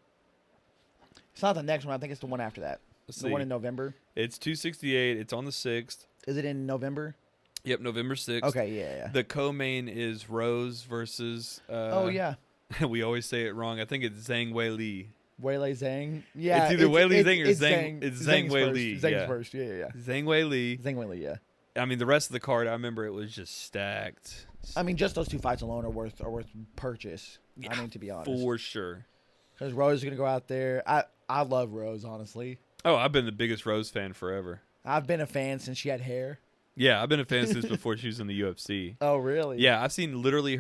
It's not the next one. I think it's the one after that. Let's the see. one in November. It's 268. It's on the 6th. Is it in November? Yep, November 6th. Okay, yeah. The co-main is Rose versus. Oh yeah, We always say it wrong. I think it's Zhang Weili. Weili Zhang. Yeah, It's either Weili Zhang or it's Zhang. It's Zhang Zhang's Weili. Zhang's Yeah. first. Yeah. Zhang Weili. Zhang Weili. Yeah. I mean, the rest of the card, I remember it was just stacked. I mean, just those 2 fights alone are worth purchase. Yeah, I mean, to be honest, For sure. because Rose is gonna go out there. I love Rose, honestly. Oh, I've been the biggest Rose fan forever. I've been a fan since she had hair. Yeah, I've been a fan since before she was in the UFC. Oh, really? Yeah, I've seen literally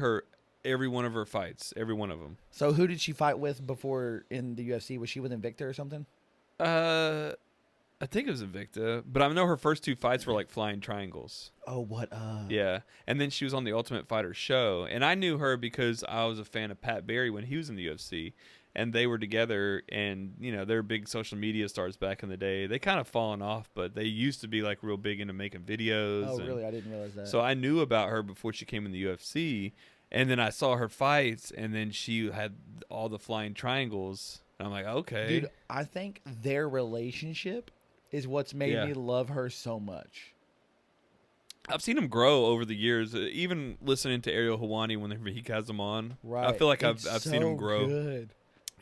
every one of her fights, every one of them. So who did she fight with before in the UFC? Was she with Invicta or something? I think it was Invicta, but I know her first 2 fights were like flying triangles. Oh, what up? Yeah, and then she was on the Ultimate Fighter show, and I knew her because I was a fan of Pat Barry when he was in the UFC, and they were together, and they're big social media stars back in the day. They kind of fallen off, but they used to be like real big into making videos. Oh, really? I didn't realize that. So I knew about her before she came in the UFC, and then I saw her fights, and then she had all the flying triangles. And I'm like, okay, dude, I think their relationship is what's made me love her so much. I've seen him grow over the years. Even listening to Ariel Helwani whenever he has them on, Right. I feel like I've It's seen him grow. Good.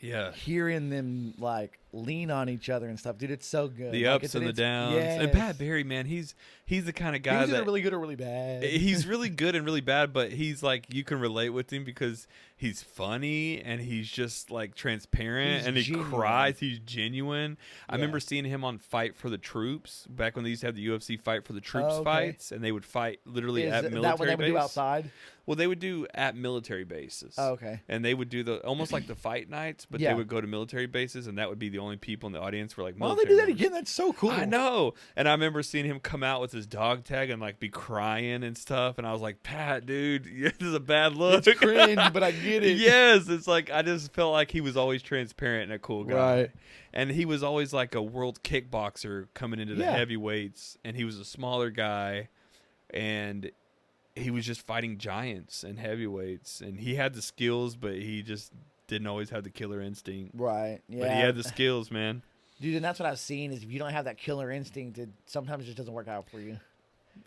Yeah, Hearing them like lean on each other and stuff, dude, it's so good. the ups and the downs. Yes. And Pat Barry, man, he's the kind of guy He's either that really good or really bad. he's really good and really bad, but he's like you can relate with him because he's funny and he's just like transparent He's and he genuine. cries. He's genuine. I Yeah. remember seeing him on Fight for the Troops back when they used to have the UFC Fight for the Troops Oh, okay. fights, and they would fight literally Is at that military what they would base. do outside? Well, they would do at military bases. Oh, okay. And they would do the almost like the fight nights, but Yeah. they would go to military bases, and that would be the only people in the audience were like Why don't military. they do that members. again? That's so cool. I know. And I remember seeing him come out with his dog tag and like be crying and stuff, and I was like, Pat, dude, this is a bad look. It's cringe, but I get it. Yes, it's like I just felt like he was always transparent and a cool guy. Right. And he was always like a world kickboxer coming into the Yeah. heavyweights, and he was a smaller guy, and he was just fighting giants and heavyweights, and he had the skills, but he just didn't always have the killer instinct. Right. Yeah. But he had the skills, man. Dude, and that's what I've seen is if you don't have that killer instinct, it sometimes just doesn't work out for you.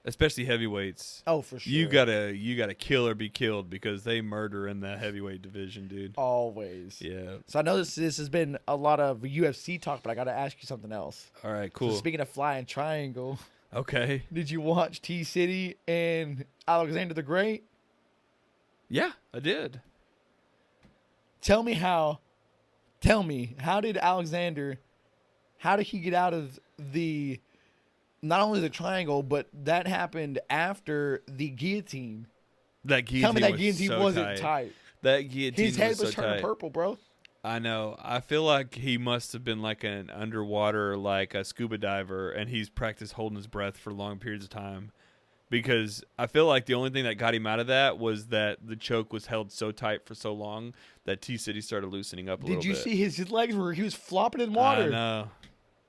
Especially heavyweights. Oh, for sure. You gotta kill or be killed because they murder in that heavyweight division, dude. Always. Yeah. So I know this has been a lot of UFC talk, but I got to ask you something else. All right, So cool. speaking of flying triangle, Okay. did you watch T-City and Alexander the Great? Yeah, I did. Tell me how did Alexander, how did he get out of the, not only the triangle, but that happened after the guillotine. That guillotine Tell me that was guillotine so wasn't tight. That guillotine His head was was so turning tight. purple, bro. I know. I feel like he must have been like an underwater, like a scuba diver, and he's practiced holding his breath for long periods of time. Because I feel like the only thing that got him out of that was that the choke was held so tight for so long that T-City started loosening up a little bit. Did you see his legs where he was flopping in water? I know.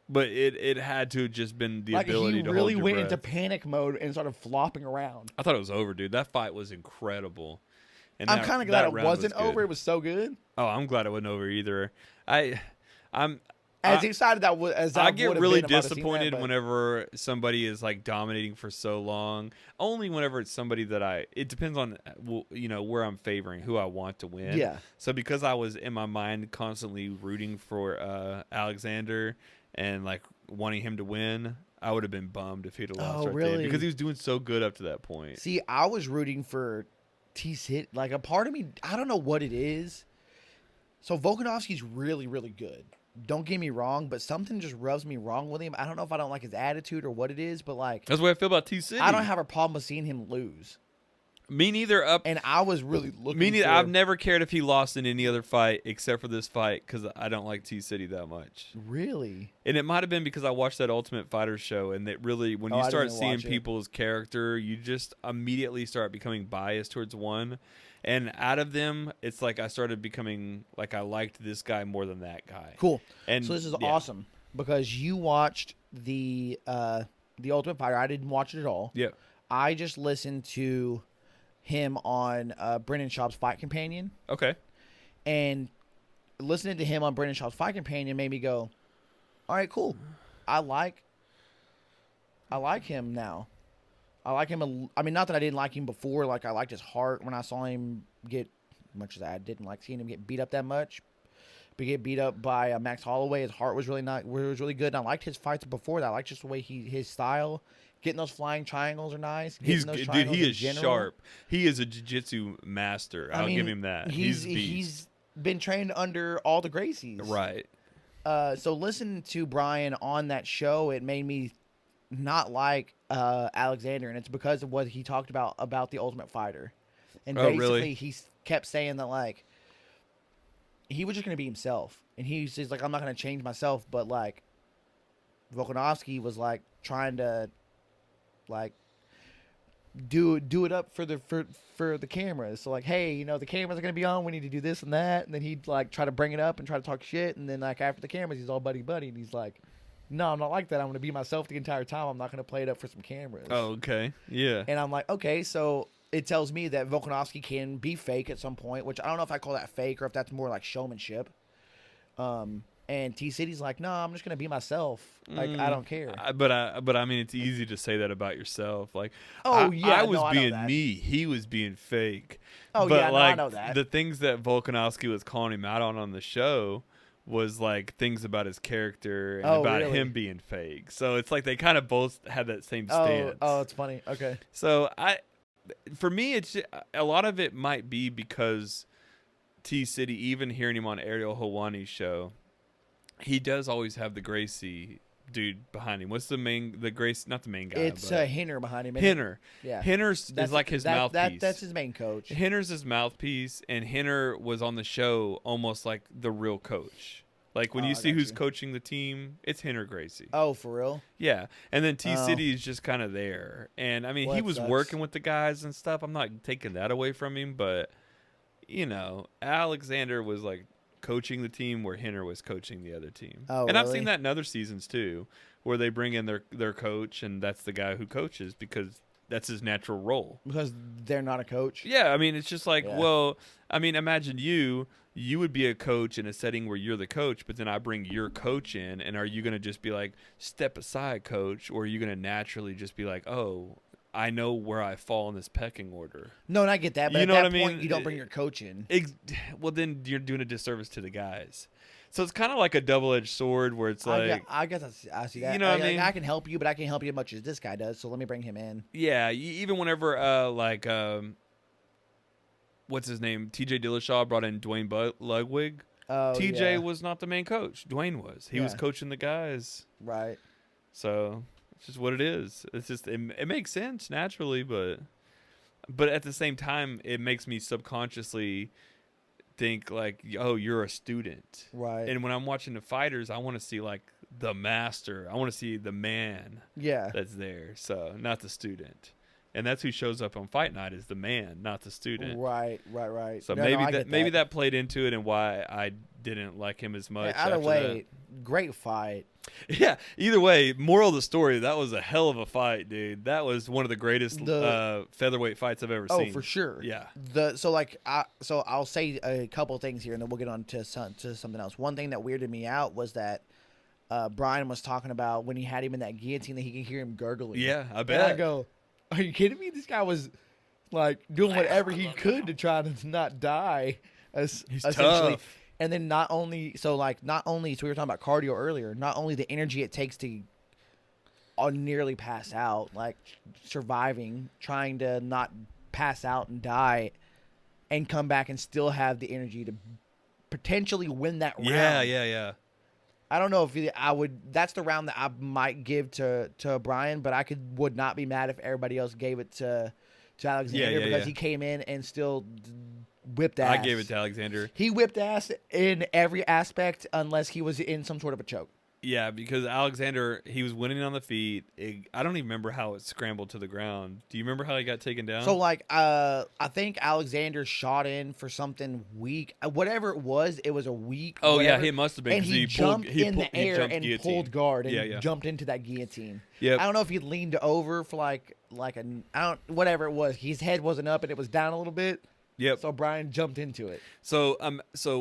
But it had to have just been the Like ability he to really hold your went breath. into panic mode and started flopping around. I thought it was over, dude. That fight was incredible. And I'm that- kind of glad that it round was wasn't good. over. It was so good. Oh, I'm glad it wasn't over either. I'm As excited that was as I that get would have really been if I'd have seen that, disappointed but- whenever somebody is like dominating for so long. Only whenever it's somebody that it depends on where I'm favoring, who I want to win. Yeah. So because I was in my mind constantly rooting for Alexander and like wanting him to win, I would have been bummed if he'd have lost right there really? because he was doing so good up to that point. See, I was rooting for T-City. Like a part of me, I don't know what it is. So Volkanovski's really, really good. Don't get me wrong, but something just rubs me wrong with him. I don't know if I don't like his attitude or what it is, but like That's the way I feel about T-City. I don't have a problem with seeing him lose. Me neither. And I was really looking. Me neither. for- I've never cared if he lost in any other fight except for this fight because I don't like T-City that much. Really. And it might have been because I watched that Ultimate Fighter show, and that really, when Oh, you I start didn't seeing watch it. people's character, you just immediately start becoming biased towards one. And out of them, it's like I started becoming like I liked this guy more than that guy. Cool. And So this is yeah. awesome because you watched the Ultimate Fighter. I didn't watch it at all. Yep. I just listened to him on Brendan Schaub's Fight Companion, Okay. and listening to him on Brendan Schaub's Fight Companion made me go, "All right, cool. I like him now. I like him. I mean, not that I didn't like him before. Like, I liked his heart when I saw him get, much as I didn't like seeing him get beat up that much. But get beat up by Max Holloway. His heart was really good. And I liked his fights before that. I liked just the way his style. Getting those flying triangles are nice. He is sharp. He is a jiu-jitsu master. I'll give him that. He's been trained under all the Gracies. Right. So listening to Brian on that show, it made me not like Alexander, and it's because of what he talked about the Ultimate Fighter. And basically, really? he kept saying that, like, he was just going to be himself. And he's like, I'm not going to change myself. But, like, Volkanovski was, like, trying to, like, do it up for the cameras. So, like, hey, you know, the cameras are going to be on. We need to do this and that. And then he'd, like, try to bring it up and try to talk shit. And then, like, after the cameras, he's all buddy-buddy. And he's like, no, I'm not like that. I'm going to be myself the entire time. I'm not going to play it up for some cameras. Oh, okay. Yeah. And I'm like, okay, so it tells me that Volkanovski can be fake at some point, which I don't know if I call that fake or if that's more like showmanship. And T-City's like, no, I'm just going to be myself. Like, I don't care. But I mean, it's easy to say that about yourself. Like, I was I being know that. me. He was being fake. Oh, but yeah, like, I know that. The things that Volkanovski was calling him out on the show was like things about his character and about really? him being fake. So it's like they kind of both had that same stance. Oh, it's funny. Okay. So for me, it's a lot of it might be because T-City, even hearing him on Ariel Helwani's show, he does always have the Gracie dude behind him. What's the Gracie? Not the main guy. It's Hinner behind him. Hinner. Yeah. Hinner's is like his mouthpiece. That's his main coach. Hinner's his mouthpiece, and Hinner was on the show almost like the real coach. Like when you see who's coaching the team, it's Hinner Gracie. Oh, for real? Yeah. And then T-City is just kind of there. And I mean, he was working with the guys and stuff. I'm not taking that away from him, but you know, Alexander was like coaching the team where Hinner was coaching the other team. Oh, and really? I've seen that in other seasons too, where they bring in their coach, and that's the guy who coaches because that's his natural role. Because they're not a coach? Yeah, I mean, it's just like, Yeah. well, I mean, imagine you would be a coach in a setting where you're the coach, but then I bring your coach in, and are you going to just be like, step aside, coach, or are you going to naturally just be like, oh, I know where I fall in this pecking order? No, and I get that, but You at know that what I point, mean? you don't bring your coach in. Well, then you're doing a disservice to the guys. So it's kind of like a double-edged sword where it's like, I guess I see that. You know what I mean? I can help you, but I can't help you as much as this guy does, so let me bring him in. yeah, even whenever what's his name? TJ Dillashaw brought in Dwayne Ludwig. Oh, TJ yeah. was not the main coach. Dwayne was. He was coaching the guys. Right. So it's just what it is. It's just it makes sense naturally, but at the same time, it makes me subconsciously think like, oh, you're a student. Right. And when I'm watching the fighters, I want to see like the master. I want to see the man. Yeah. That's there. So not the student. And that's who shows up on fight night is the man, not the student. Right. So No, maybe that played into it and why I didn't like him as much. Either way, great fight. Yeah. Either way, moral of the story, that was a hell of a fight, dude. That was one of the greatest featherweight fights I've ever seen. Oh, for sure. Yeah. So I'll say a couple of things here, and then we'll get on to something else. One thing that weirded me out was that Brian was talking about when he had him in that guillotine that he could hear him gurgling. Yeah, I bet. And I go, are you kidding me? This guy was like doing whatever he could to try to not die. He's Essentially. tough. And then so we were talking about cardio earlier, not only the energy it takes to nearly pass out, like surviving, trying to not pass out and die and come back and still have the energy to potentially win that round. Yeah. I don't know if I would. That's the round that I might give to Brian, but would not be mad if everybody else gave it to Alexander because he came in and still whipped ass. I gave it to Alexander. He whipped ass in every aspect unless he was in some sort of a choke. Yeah, because Alexander, he was winning on the feet. I don't even remember how it scrambled to the ground. Do you remember how he got taken down? So, I think Alexander shot in for something weak. Whatever it was a weak. Oh, whatever. yeah, it must have been. And he jumped in the air and guillotine. pulled guard and Yeah. jumped into that guillotine. Yep. I don't know if he leaned over for whatever it was. His head wasn't up and it was down a little bit. Yep. So Brian jumped into it. So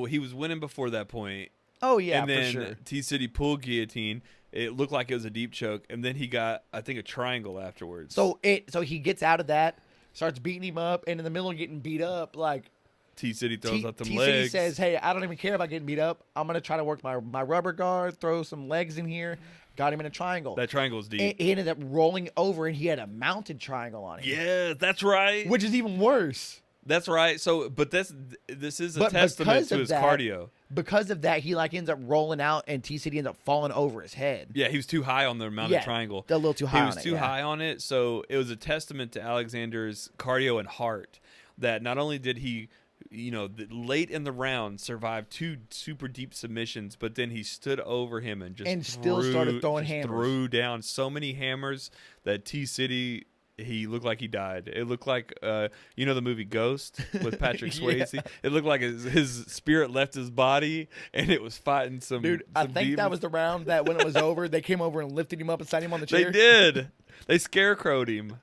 he was winning before that point. Oh, yeah, and then for sure. T-City pulled guillotine. It looked like it was a deep choke, and then he got, I think, a triangle afterwards. So he gets out of that, starts beating him up, and in the middle of getting beat up, like T-City throws out them T-City legs. says, "Hey, I don't even care about getting beat up. I'm gonna try to work my rubber guard, throw some legs in here." Got him in a triangle. That triangle was deep. And he ended up rolling over, and he had a mounted triangle on him. Yeah, that's right. Which is even worse. That's right. So, but this is a testament to his cardio. Because of that, he like ends up rolling out, and T-City ends up falling over his head. Yeah, he was too high on the mounted triangle. A little too high on it. He was too high on it, so it was a testament to Alexander's cardio and heart that not only did he, late in the round survive 2 super deep submissions, but then he stood over him and still started throwing hammers. Threw down so many hammers that T-City, he looked like he died. It looked like, the movie Ghost with Patrick Swayze? Yeah. It looked like his spirit left his body, and it was fighting some Dude, I some think demons. that was the round that when it was over, they came over and lifted him up and sat him on the chair. They did. They scarecrowed him.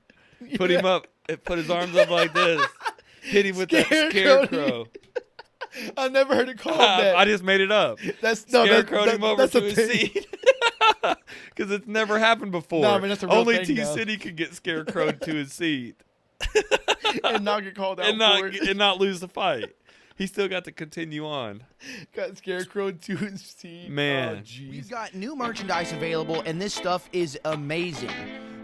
Put him up. Put his arms up like this. Hit him with that scarecrow. I never heard it called that. I just made it up. Scarecrowed him over to his seat. Because it's never happened before. No, I mean, that's a real Only thing, T-City could get scarecrowed to his seat. And not get called out and not lose the fight. He still got to continue on. Got scarecrowed to his seat. Man. Oh, jeez. We've got new merchandise available, and this stuff is amazing.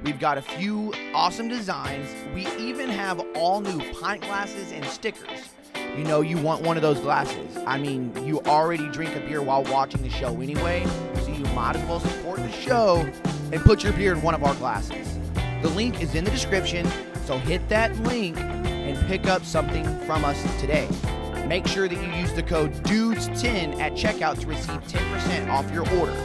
We've got a few awesome designs. We even have all new pint glasses and stickers. You want one of those glasses. I mean, you already drink a beer while watching the show anyway, so you might as well support the show and put your beer in one of our glasses. The link is in the description, so hit that link and pick up something from us today. Make sure that you use the code DUDES10 at checkout to receive 10% off your order.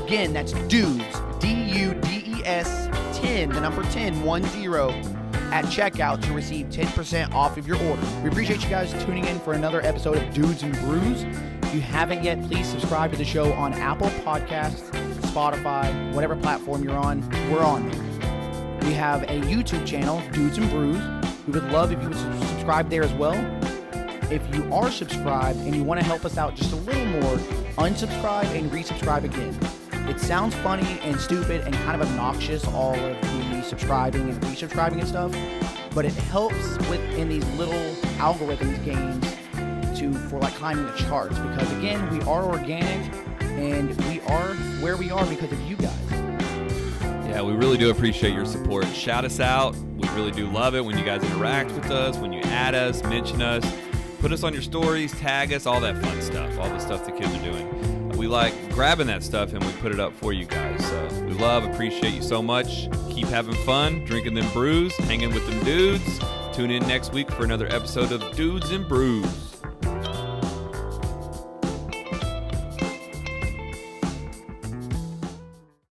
Again, that's DUDES, D-U-D-E-S, 10, the number 10, 10, at checkout to receive 10% off of your order. We appreciate you guys tuning in for another episode of Dudes and Brews. If you haven't yet, please subscribe to the show on Apple Podcasts, Spotify, whatever platform you're on, we're on there. We have a YouTube channel, Dudes and Brews. We would love if you would subscribe there as well. If you are subscribed and you want to help us out just a little more, unsubscribe and resubscribe again. It sounds funny and stupid and kind of obnoxious, all of the subscribing and resubscribing and stuff, but it helps in these little algorithms games for like climbing the charts, because again, we are organic and we are where we are because of you guys. Yeah, we really do appreciate your support. Shout us out. We really do love it when you guys interact with us, when you add us, mention us, put us on your stories, tag us, all that fun stuff, all the stuff the kids are doing. We like grabbing that stuff and we put it up for you guys. So we appreciate you so much. Keep having fun, drinking them brews, hanging with them dudes. Tune in next week for another episode of Dudes and Brews.